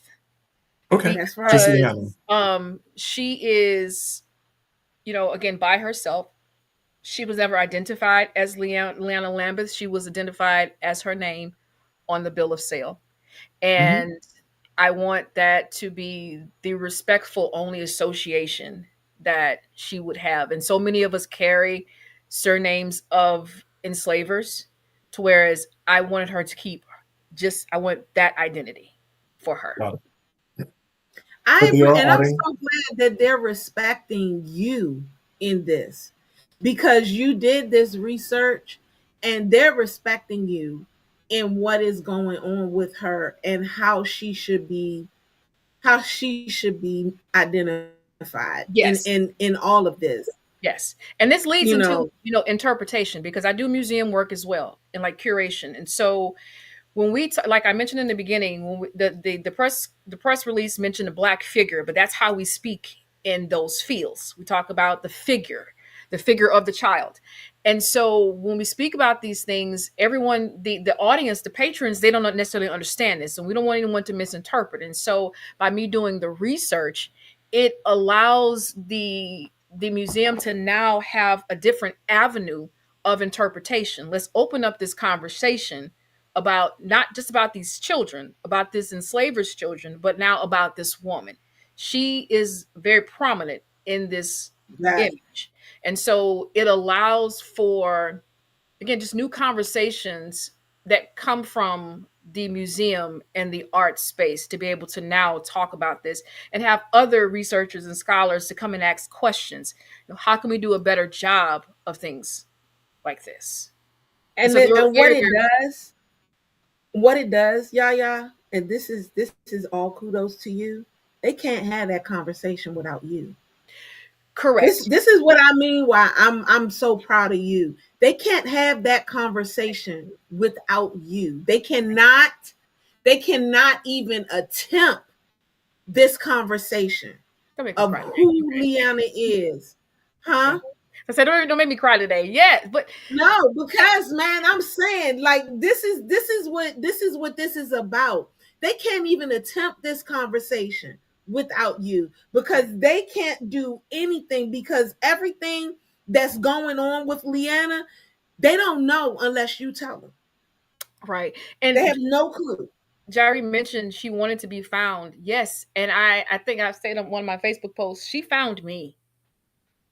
Speaker 1: Okay,
Speaker 2: That's right.
Speaker 1: just Leanna.
Speaker 3: because she is, again, by herself. She was never identified as Leanna Lambeth. She was identified as her name on the bill of sale.
Speaker 1: Mhm.
Speaker 3: And I want that to be the respectful only association that she would have. And so many of us carry surnames of enslavers, to whereas I wanted her to keep I want that identity for her.
Speaker 1: Got it.
Speaker 2: I
Speaker 1: But they
Speaker 2: agree,
Speaker 1: are
Speaker 2: and I'm
Speaker 1: honoring.
Speaker 2: so glad that they're respecting you in this because you did this research and they're respecting you in what is going on with her and how she should be identified in
Speaker 3: Yes.
Speaker 2: in in all of this.
Speaker 3: Yes. And this leads
Speaker 2: You
Speaker 3: into,
Speaker 2: know,
Speaker 3: interpretation, because I do museum work as well and like curation. And so when like I mentioned in the beginning, when the press release mentioned a black figure, but that's how we speak in those fields. We talk about the figure of the child. And so when we speak about these things, everyone, the audience, the patrons, they don't necessarily understand this, and we don't want anyone to misinterpret. And so by me doing the research, it allows the museum to now have a different avenue of interpretation. Let's open up this conversation about not just about these children, about this enslavers' children, but now about this woman. She is very prominent in this
Speaker 2: that
Speaker 3: image. And so it allows for, again, just new conversations that come from the museum and the art space to be able to now talk about this and have other researchers and scholars to come and ask questions. How can we do a better job of things like this? And
Speaker 2: and
Speaker 3: so they
Speaker 2: then,
Speaker 3: were
Speaker 2: and
Speaker 3: very, very
Speaker 2: what it does, Yaya, and this is all kudos to you. They can't have that conversation without you. This
Speaker 3: correct.
Speaker 2: this is what I mean why I'm so proud of you. They can't have that conversation without you. They cannot even attempt this conversation
Speaker 3: Don't make me
Speaker 2: of
Speaker 3: cry today.
Speaker 2: who Leanna is.
Speaker 3: Okay.
Speaker 2: Huh?
Speaker 3: I said, don't make me cry today. Yeah, but
Speaker 2: No, because man, I'm saying like this is what this is about. They can't even attempt this conversation without you because they can't do anything because everything that's going on with Leanna, they don't know unless you tell them.
Speaker 3: right.
Speaker 2: They
Speaker 3: And
Speaker 2: have no clue.
Speaker 3: Jari mentioned she wanted to be found. Yes, and I think I said on one of my Facebook posts, she found me.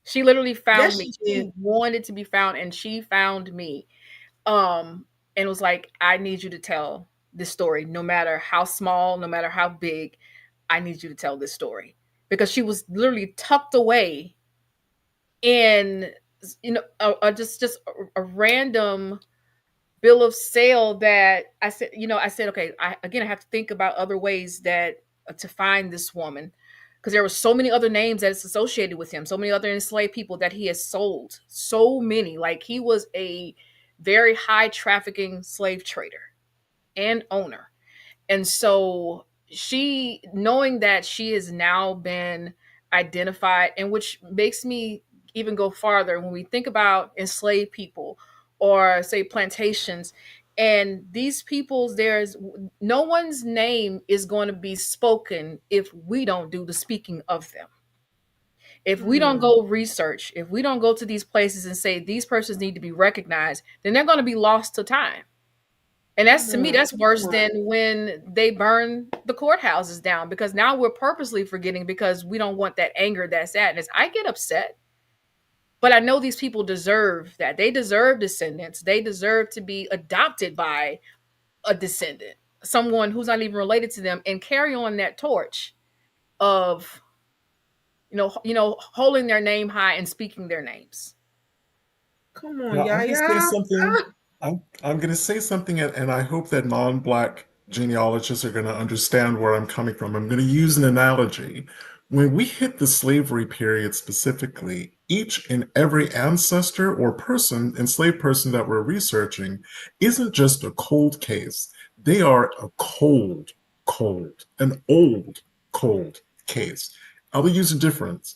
Speaker 3: She literally found
Speaker 2: Yes,
Speaker 3: me.
Speaker 2: she
Speaker 3: She
Speaker 2: did.
Speaker 3: wanted to be found, and she found me. And was like, I need you to tell this story, no matter how small, no matter how big. I need you to tell this story because she was literally tucked away in, just a random bill of sale that I said, okay, I have to think about other ways that to find this woman, because there were so many other names that is associated with him, so many other enslaved people that he has sold, so many. Like, he was a very high trafficking slave trader and owner. And so she, knowing that she has now been identified, and which makes me even go farther when we think about enslaved people or say plantations, and these peoples, there's no one's name is going to be spoken if we don't do the speaking of them. If we don't
Speaker 2: Hmm.
Speaker 3: go research, if we don't go to these places and say these persons need to be recognized, then they're going to be lost to time. And that's, to me,
Speaker 2: Right.
Speaker 3: that's worse
Speaker 2: Right.
Speaker 3: than when they burn the courthouses down, because now we're purposely forgetting because we don't want that anger, that sadness. I get upset. But I know these people deserve that. They deserve descendants. They deserve to be adopted by a descendant, someone who's not even related to them, and carry on that torch of holding their name high and speaking their names.
Speaker 2: Come on,
Speaker 1: Now, I'm going to say
Speaker 2: Yaya.
Speaker 1: something. I'm going to say something, and I hope that non-Black genealogists are going to understand where I'm coming from. I'm going to use an analogy. When we hit the slavery period specifically, each and every ancestor or person, enslaved person that we're researching, isn't just a cold case. They are a an old, cold case. I'll use a difference.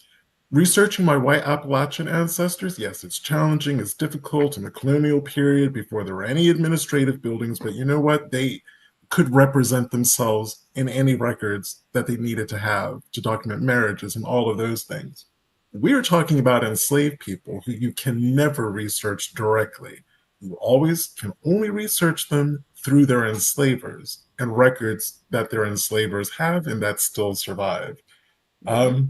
Speaker 1: Researching my white Appalachian ancestors, yes, it's challenging, it's difficult in the colonial period before there were any administrative buildings, but you know what? They could represent themselves in any records that they needed to have to document marriages and all of those things. We are talking about enslaved people who you can never research directly. You always can only research them through their enslavers and records that their enslavers have and that still survive.
Speaker 3: Mm-hmm.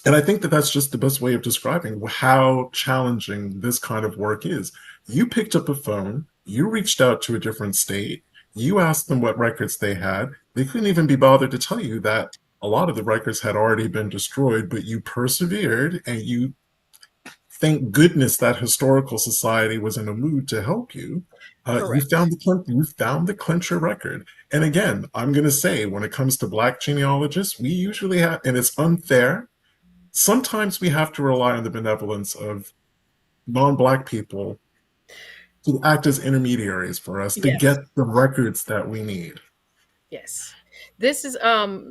Speaker 1: And I think that that's just the best way of describing how challenging this kind of work is. You picked up a phone, you reached out to a different state, you asked them what records they had. They couldn't even be bothered to tell you that a lot of the records had already been destroyed, but you persevered and you, thank goodness that historical society was in a mood to help you.
Speaker 3: Correct.
Speaker 1: You found the clincher record. And again, I'm going to say, when it comes to Black genealogists, we usually have, and it's unfair, sometimes we have to rely on the benevolence of non-Black people to act as intermediaries for us to
Speaker 3: Yes.
Speaker 1: get the records that we need.
Speaker 3: Yes. This is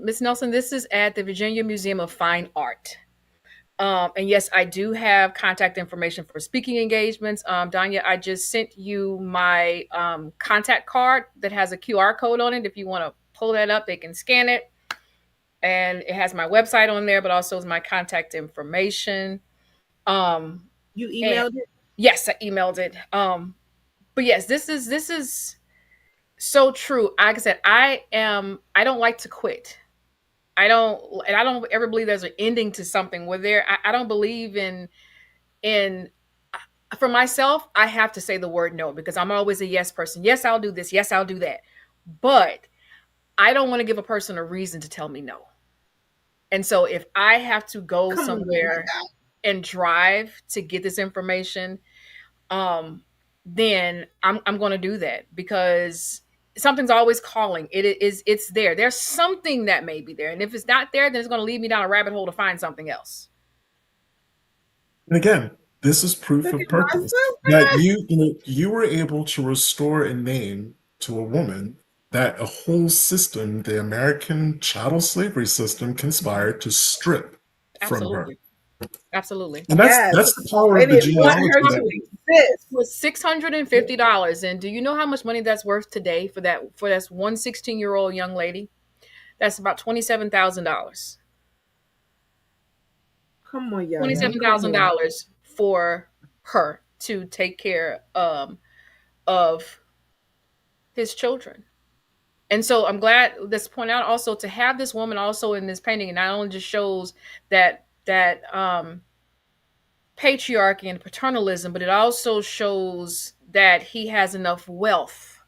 Speaker 3: Miss Nelson, this is at the Virginia Museum of Fine Art. And yes, I do have contact information for speaking engagements. Donya, I just sent you my contact card that has a QR code on it. If you want to pull that up, they can scan it. And it has my website on there, but also is my contact information. Um,
Speaker 2: You
Speaker 3: and
Speaker 2: emailed it?
Speaker 3: yes, I emailed it. But yes, this is so true. Like I said, I don't like to quit. I don't ever believe there's an ending to something where I don't believe in for myself, I have to say the word no because I'm always a yes person. Yes, I'll do this. Yes, I'll do that. But I don't want to give a person a reason to tell me no. And so if I have to go
Speaker 2: Come on,
Speaker 3: somewhere
Speaker 2: Yaya.
Speaker 3: and drive to get this information, um, then I'm going to do that because something's always calling. It's there. There's something that may be there, and if it's not there, then it's going to lead me down a rabbit hole to find something else.
Speaker 1: And again, this is proof
Speaker 2: Look
Speaker 1: of
Speaker 2: at my
Speaker 1: purpose that
Speaker 2: sister.
Speaker 1: you were able to restore a name to a woman that a whole system, the American chattel slavery system, conspired to strip from her.
Speaker 3: Absolutely, absolutely.
Speaker 1: And
Speaker 2: Yes.
Speaker 1: that's the power
Speaker 2: They
Speaker 1: of the
Speaker 2: didn't want
Speaker 1: genealogy
Speaker 2: her
Speaker 1: that
Speaker 2: to exist.
Speaker 3: Was $650, and do you know how much money that's worth today for that one 16-year-old young lady? That's about $27,000.
Speaker 2: Come on, Yaya.
Speaker 3: Twenty-seven
Speaker 2: Come
Speaker 3: thousand
Speaker 2: on.
Speaker 3: dollars for her to take care of his children. And so I'm glad this point out also to have this woman also in this painting. It not only just shows that patriarchy and paternalism, but it also shows that he has enough wealth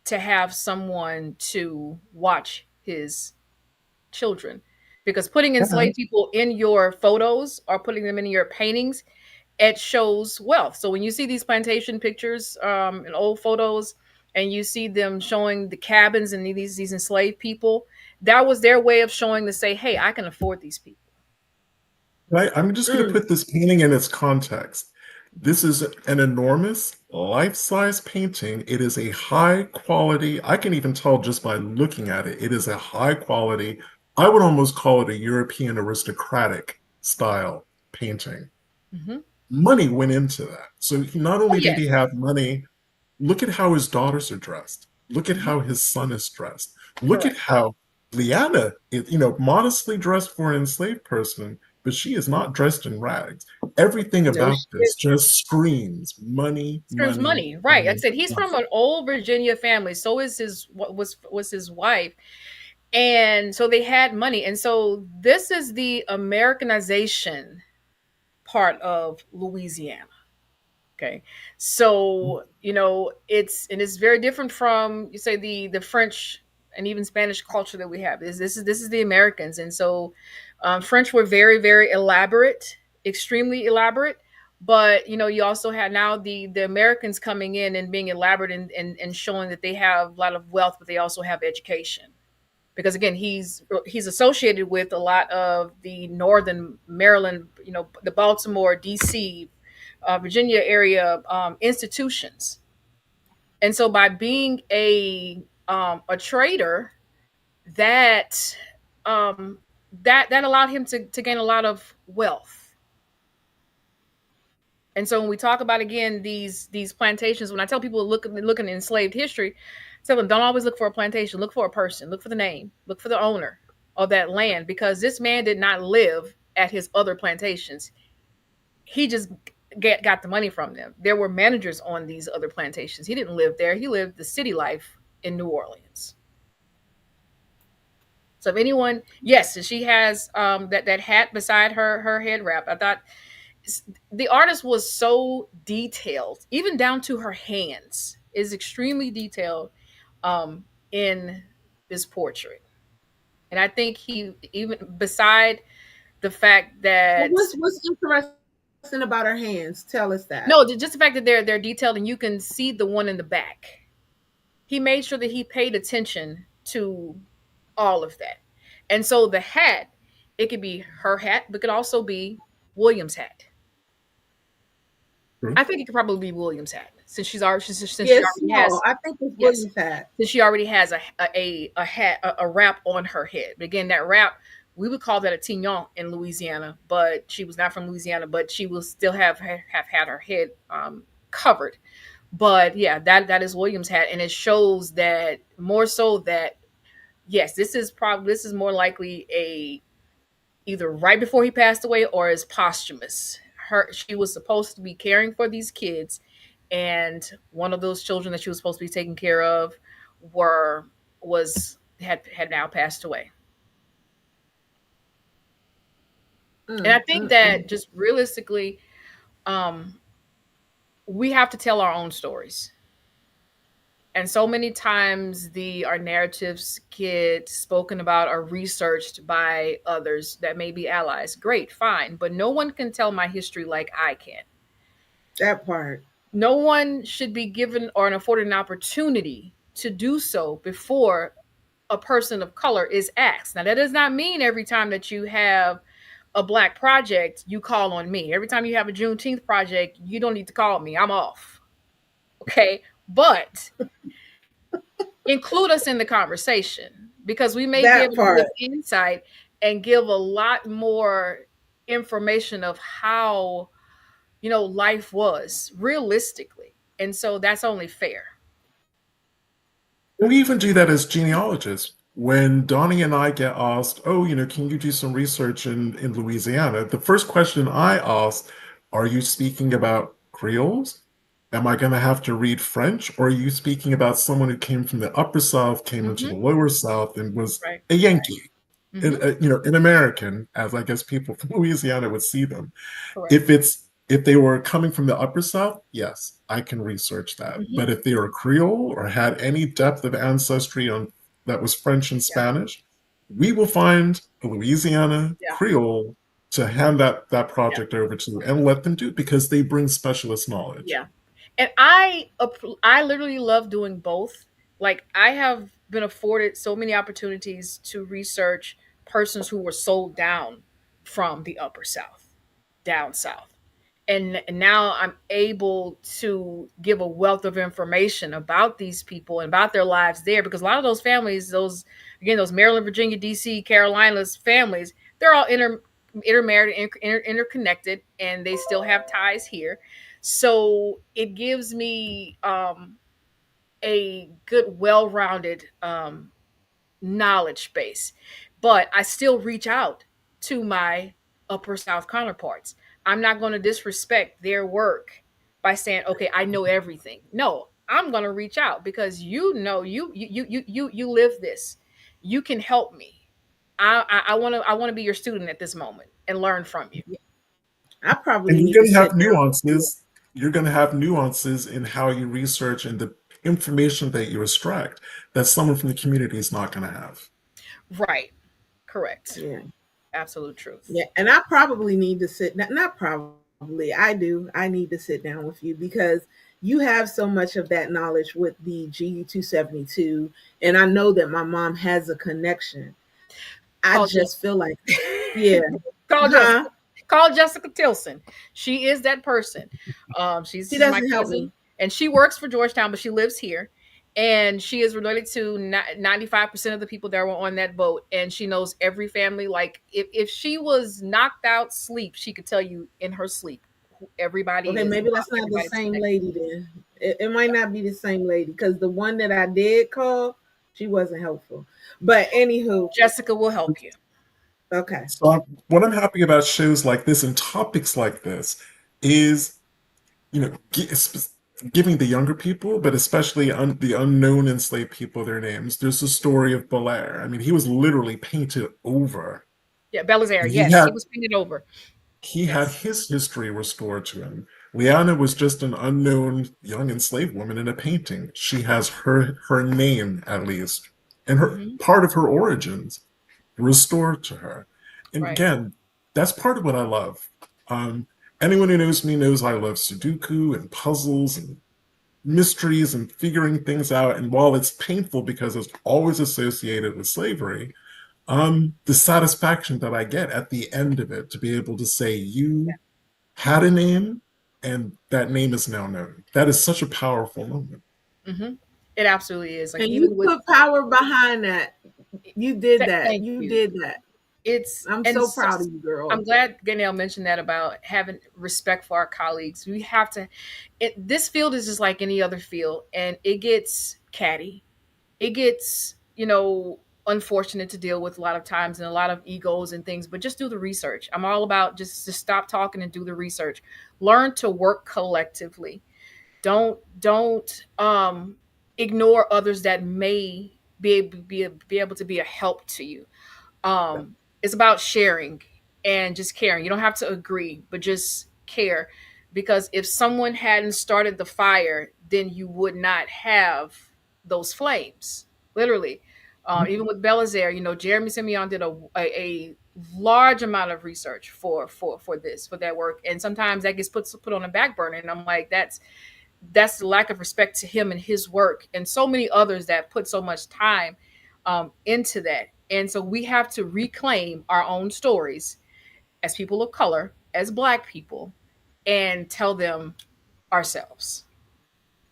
Speaker 3: to have someone to watch his children. Because putting
Speaker 1: yeah,
Speaker 3: enslaved people in your photos or putting them in your paintings, it shows wealth. So when you see these plantation pictures and old photos, and you see them showing the cabins and these enslaved people, that was their way of showing to say, "Hey, I can afford these people."
Speaker 1: right? I'm just going to
Speaker 2: Mm.
Speaker 1: put this painting in its context. This is an enormous life-size painting. It is a high quality, I can even tell just by looking at it, it is a high quality, I would almost call it a European aristocratic style painting.
Speaker 3: Hmm.
Speaker 1: Money went into that. So not
Speaker 3: Oh
Speaker 1: only did he
Speaker 3: yes.
Speaker 1: have money, look at how his daughters are dressed. Look at
Speaker 3: Hmm.
Speaker 1: how his son is dressed. Look at
Speaker 3: Correct.
Speaker 1: how Leana is, modestly dressed for an enslaved person, but she is not dressed in rags. Everything
Speaker 2: No
Speaker 1: about this
Speaker 2: shit.
Speaker 1: just screams money,
Speaker 3: Screams
Speaker 1: money,
Speaker 3: money, right? Like I
Speaker 1: money.
Speaker 3: said, he's from an old Virginia family. So is his what was his wife, and so they had money, and so this is the Americanization part of Louisiana. Okay. So, it's very different from, you say, the French and even Spanish culture that we have. This is the Americans. And so French were very, very elaborate, extremely elaborate. But you also had now the Americans coming in and being elaborate and showing that they have a lot of wealth, but they also have education. Because again, he's associated with a lot of the northern Maryland, the Baltimore, DC, Virginia area institutions. And so by being a trader, that that allowed him to gain a lot of wealth. And so when we talk about, again, these plantations, when I tell people looking at enslaved history, I tell them, don't always look for a plantation, look for a person, look for the name, look for the owner of that land, because this man did not live at his other plantations. He just got the money from them. There were managers on these other plantations. He didn't live there. He lived the city life in New Orleans. So if anyone, yes, she has that hat beside her head wrap. I thought the artist was so detailed, even down to her hands, is extremely detailed in this portrait. And I think he, even beside the fact
Speaker 2: Well,
Speaker 3: that,
Speaker 2: what's interesting about her hands? Tell us that.
Speaker 3: no, just the fact that they're detailed and you can see the one in the back. He made sure that he paid attention to all of that. And so the hat, it could be her hat, but it could also be William's hat. I think it could probably be William's hat, since she
Speaker 2: Yes,
Speaker 3: already has,
Speaker 2: small. I think it's
Speaker 3: yes,
Speaker 2: William's hat.
Speaker 3: since she already has a hat, a wrap on her head. But again, that wrap, we would call that a tignon in Louisiana, but she was not from Louisiana, but she will still have had her head covered. But yeah, that is William's hat, and it shows that more so that, yes, this is more likely a either right before he passed away or is posthumous. She was supposed to be caring for these kids, and one of those children that she was supposed to be taking care of were was had now passed away. And I
Speaker 2: Mm,
Speaker 3: think
Speaker 2: mm,
Speaker 3: that
Speaker 2: mm.
Speaker 3: just realistically, um, we have to tell our own stories. And so many times our narratives get spoken about or researched by others that may be allies. Great, fine, but no one can tell my history like I can.
Speaker 2: That part.
Speaker 3: No one should be given or afforded an opportunity to do so before a person of color is asked. Now, that does not mean every time that you have a Black project, you call on me. Every time you have a Juneteenth project, you don't need to call me. I'm off. Okay. But include us in the conversation, because we may be
Speaker 2: That
Speaker 3: able to
Speaker 2: part.
Speaker 3: give insight and give a lot more information of how life was realistically. And so that's only fair.
Speaker 1: We even do that as genealogists. When Donnie and I get asked, oh, can you do some research in Louisiana? The first question I ask, are you speaking about Creoles? Am I going to have to read French? Or are you speaking about someone who came from the upper South, came into the
Speaker 3: Hmm.
Speaker 1: lower South, and was
Speaker 3: Right.
Speaker 1: a Yankee,
Speaker 3: Hmm.
Speaker 1: an American, as I guess people from Louisiana would see them?
Speaker 3: Correct.
Speaker 1: If they were coming from the upper South, yes, I can research that.
Speaker 3: Hmm.
Speaker 1: But if they were Creole or had any depth of ancestry on that was French and
Speaker 3: Yeah.
Speaker 1: Spanish, we will find a Louisiana
Speaker 3: Yeah.
Speaker 1: Creole to hand that
Speaker 3: Yeah.
Speaker 1: project over to and let them do it because they bring specialist knowledge.
Speaker 3: Yeah. And I literally love doing both. Like, I have been afforded so many opportunities to research persons who were sold down from the upper South, down south. And now I'm able to give a wealth of information about these people and about their lives there, because a lot of those families, those Maryland, Virginia, DC, Carolinas families, they're all intermarried and interconnected, and they still have ties here. So it gives me a good, well-rounded knowledge base. But I still reach out to my upper South counterparts. I'm not going to disrespect their work by saying, "Okay, I know everything." No, I'm going to reach out because you live this. You can help me. I want to be your student at this moment and learn from you.
Speaker 2: I probably
Speaker 1: And
Speaker 2: need
Speaker 1: you're
Speaker 2: to
Speaker 1: going to
Speaker 2: sit
Speaker 1: have
Speaker 2: down with you.
Speaker 1: nuances. You're going to have nuances in how you research and the information that you extract that someone from the community is not going to have.
Speaker 3: Right. Correct.
Speaker 2: Yeah.
Speaker 3: Absolute truth.
Speaker 2: Yeah, and I probably need to sit not probably, I do. I need to sit down with you because you have so much of that knowledge with the GU272, and I know that my mom has a connection. I
Speaker 3: Call
Speaker 2: just
Speaker 3: Jessica.
Speaker 2: feel like, yeah,
Speaker 3: Call Jessica.
Speaker 2: huh?
Speaker 3: Call Jessica Tilson. She is that person.
Speaker 2: She
Speaker 3: She's my
Speaker 2: doesn't help
Speaker 3: cousin,
Speaker 2: me.
Speaker 3: and she works for Georgetown, but she lives here. And she is related to 95% of the people that were on that boat. And she knows every family. Like, if she was knocked out sleep, she could tell you in her sleep who everybody
Speaker 2: Okay,
Speaker 3: is,
Speaker 2: maybe that's not the
Speaker 3: everybody's
Speaker 2: same
Speaker 3: connected.
Speaker 2: lady then. It might not be the same lady because the one that I did call, she wasn't helpful. But anywho,
Speaker 3: Jessica will help you.
Speaker 2: okay.
Speaker 1: So, what I'm happy about shows like this and topics like this is, giving the younger people, but especially the unknown enslaved people their names. There's the story of Belair. I mean, he was literally painted over,
Speaker 3: Yeah, Belizaire.
Speaker 1: and
Speaker 3: Yes, he was painted over.
Speaker 1: he had
Speaker 3: Yes.
Speaker 1: his history restored to him. Leana was just an unknown young enslaved woman in a painting. She has her name at least, and her
Speaker 3: Hmm.
Speaker 1: part of her origins restored to her. And
Speaker 3: Right.
Speaker 1: again, that's part of what I love. Um, Anyone who knows me knows I love Sudoku and puzzles and mysteries and figuring things out. And while it's painful because it's always associated with slavery, the satisfaction that I get at the end of it to be able to say you had a name and that name is now known. That is such a powerful moment.
Speaker 3: Hmm. It absolutely is. Like,
Speaker 2: And
Speaker 3: even
Speaker 2: you
Speaker 3: with,
Speaker 2: put power behind that. You did that.
Speaker 3: thank
Speaker 2: You
Speaker 3: you.
Speaker 2: did that.
Speaker 3: It's
Speaker 2: I'm
Speaker 3: and
Speaker 2: so
Speaker 3: so,
Speaker 2: proud of you,
Speaker 3: I'm
Speaker 2: girl.
Speaker 3: glad Ganelle mentioned that about having respect for our colleagues. We have to. This field is just like any other field, and it gets catty. It gets, unfortunate to deal with a lot of times, and a lot of egos and things. But just do the research. I'm all about just stop talking and do the research. Learn to work collectively. Don't ignore others that may be able to be a help to you. It's about sharing and just caring. You don't have to agree, but just care, because if someone hadn't started the fire, then you would not have those flames, literally. Even with Belizaire, Jeremy Simeon did a large amount of research for that work, and sometimes that gets put on the back burner, and I'm like, that's the lack of respect to him and his work, and so many others that put so much time into that. And so we have to reclaim our own stories as people of color, as Black people, and tell them ourselves.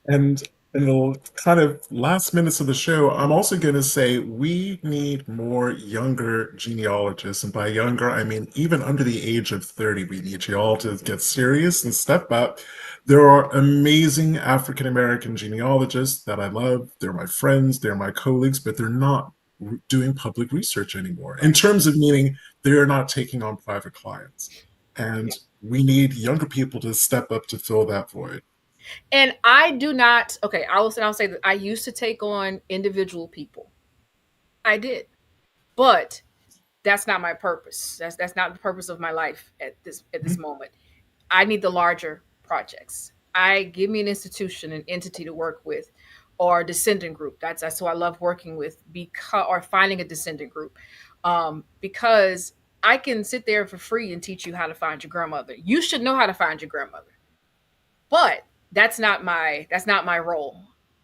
Speaker 1: And in the kind of last minutes of the show, I'm also going to say we need more younger genealogists. And by younger, I mean even under the age of 30, we need you all to get serious and step up. There are amazing African American genealogists that I love. They're my friends, they're my colleagues, but they're not doing public research anymore. In
Speaker 3: Right.
Speaker 1: terms of meaning, they're not taking on private clients.
Speaker 3: Yeah.
Speaker 1: And we need younger people to step up to fill that void.
Speaker 3: And I do not, okay, I'll say that I used to take on individual people. I did. But that's not my purpose. That's not the purpose of my life at this moment. I need the larger projects. I give me an institution, an entity to work with, or a descendant group. That's who I love working with, because or finding a descendant group, because I can sit there for free and teach you how to find your grandmother. You should know how to find your grandmother, but that's not my role.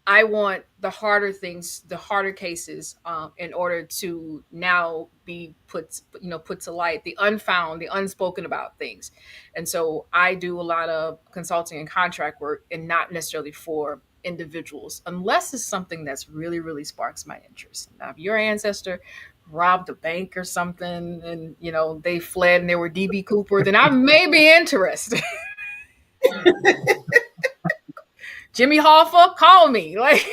Speaker 3: I want the harder things, the harder cases, in order to now be put to light, the unfound, the unspoken about things. And so I do a lot of consulting and contract work, and not necessarily for individuals, unless it's something that's really, really sparks my interest. Now, if your ancestor robbed a bank or something, and they fled and they were DB Cooper, then I may be interested. Jimmy Hoffa, call me. Like,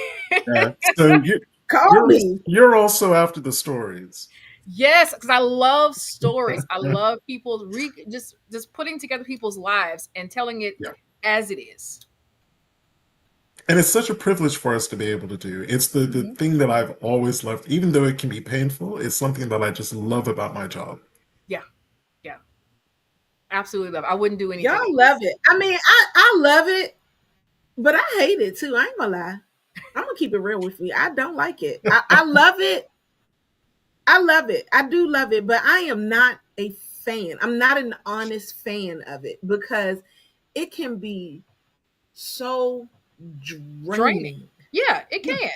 Speaker 1: Yeah. So
Speaker 2: Call me.
Speaker 1: you're also after the stories.
Speaker 3: yes, because I love stories. I love people just putting together people's lives and telling it
Speaker 1: Yeah.
Speaker 3: as it is.
Speaker 1: And it's such a privilege for us to be able to do. It's the
Speaker 3: Mhm.
Speaker 1: thing that I've always loved, even though it can be painful, it's something that I just love about my job.
Speaker 3: Yeah, yeah, absolutely love it. I wouldn't do anything
Speaker 2: Y'all love
Speaker 3: else.
Speaker 2: it. I mean, I love it, but I hate it too. I ain't gonna lie. I'm gonna keep it real with you. I don't like it. I love it. I love it. I do love it, but I am not a fan. I'm not an honest fan of it because it can be so
Speaker 3: Draining.
Speaker 2: draining.
Speaker 3: Yeah, it
Speaker 1: Yeah.
Speaker 3: can.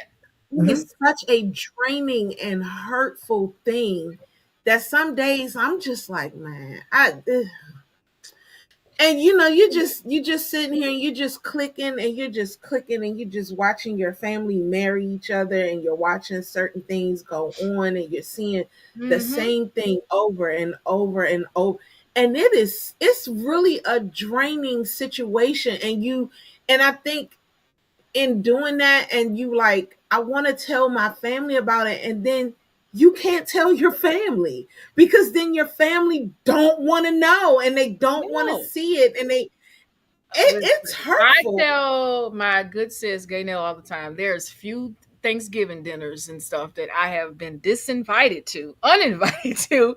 Speaker 1: Mhm.
Speaker 2: It's such a draining and hurtful thing that some days I'm just like, man, and you just sitting here and you're just clicking and you're just clicking and you're just watching your family marry each other and you're watching certain things go on and you're seeing the
Speaker 3: Mm-hmm.
Speaker 2: same thing over and over and over, and it's really a draining situation. And I think in doing that, and you like, I want to tell my family about it, and then you can't tell your family because then your family don't want to know and they don't want to
Speaker 3: No.
Speaker 2: see it, and it's
Speaker 3: Listen, I
Speaker 2: hurtful.
Speaker 3: tell my good sis Gaynell all the time, there's few Thanksgiving dinners and stuff that I have been disinvited to, uninvited to,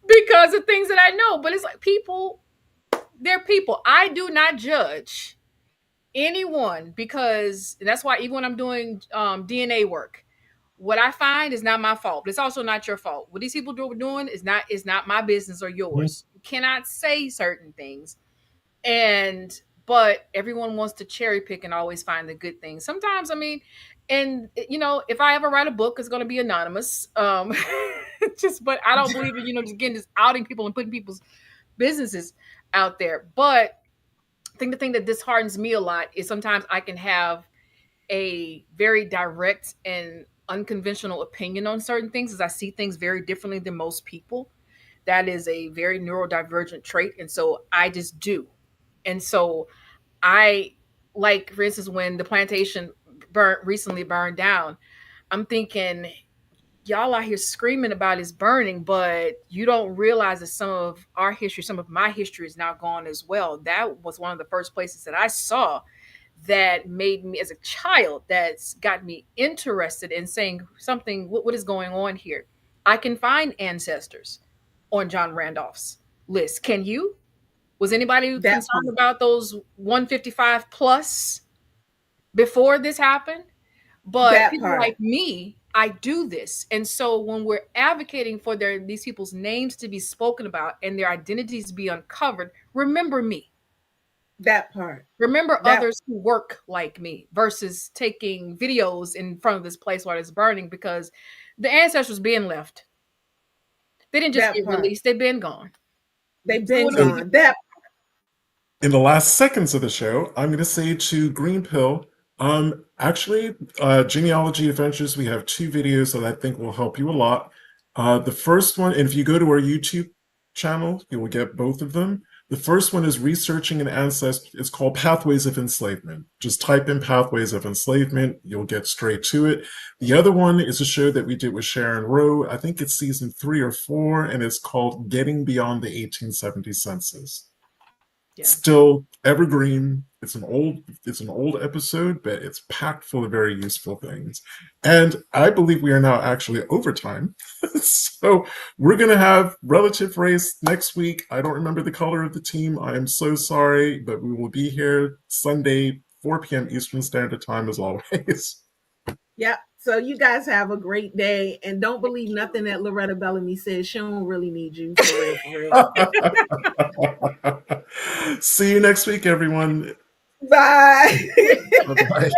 Speaker 3: because of things that I know. But it's like people, they're people. I do not judge anyone because that's why even when I'm doing DNA work, what I find is not my fault. But it's also not your fault. What these people doing is not my business or
Speaker 1: Mhm.
Speaker 3: yours. You cannot say certain things, and but everyone wants to cherry pick and always find the good things. Sometimes, I mean, and if I ever write a book, it's going to be anonymous. Just, but I don't believe in just again just outing people and putting people's businesses out there. But I think the thing that disheartens me a lot is sometimes I can have a very direct and unconventional opinion on certain things as I see things very differently than most people. That is a very neurodivergent trait. And so I just do. And so I, like, for instance, when the plantation recently burned down, I'm thinking, y'all out here screaming about it's burning, but you don't realize that some of our history, some of my history is now gone as well. That was one of the first places that I saw that made me, as a child, that's got me interested in saying something. What is going on here? I can find ancestors on John Randolph's list. Can you? Was anybody
Speaker 2: That
Speaker 3: concerned
Speaker 2: part.
Speaker 3: about those 155 plus before this happened? But
Speaker 2: That
Speaker 3: people
Speaker 2: part.
Speaker 3: like me, I do this. And so when we're advocating for these people's names to be spoken about and their identities to be uncovered, remember me.
Speaker 2: That part.
Speaker 3: Remember
Speaker 2: That
Speaker 3: others who work like me versus taking videos in front of this place while it's burning, because the ancestors being left. They didn't just
Speaker 2: that
Speaker 3: get
Speaker 2: part.
Speaker 3: released, they've been gone.
Speaker 2: They've
Speaker 3: So
Speaker 2: been
Speaker 3: what are we
Speaker 1: And
Speaker 3: doing?
Speaker 2: gone. That
Speaker 1: in the last seconds of the show, I'm going to say to Green Pill, actually, Genealogy Adventures, we have two videos that I think will help you a lot. The first one, and if you go to our YouTube channel, you will get both of them. The first one is researching an ancestor. It's called Pathways of Enslavement. Just type in Pathways of Enslavement. You'll get straight to it. The other one is a show that we did with Sharon Rowe. I think it's season 3 or 4, and it's called Getting Beyond the 1870 Census.
Speaker 3: Yeah.
Speaker 1: Still evergreen. It's an old episode, but it's packed full of very useful things. And I believe we are now actually overtime. So we're gonna have relative race next week. I don't remember the color of the team. I am so sorry, but we will be here Sunday, 4 p.m. Eastern Standard Time as always.
Speaker 2: Yep. So you guys have a great day, and don't
Speaker 3: Thank
Speaker 2: believe
Speaker 3: you.
Speaker 2: nothing that Loretta Bellamy says. She don't really need you, for real, for real.
Speaker 1: See you next week, everyone.
Speaker 2: Bye.
Speaker 1: Bye bye.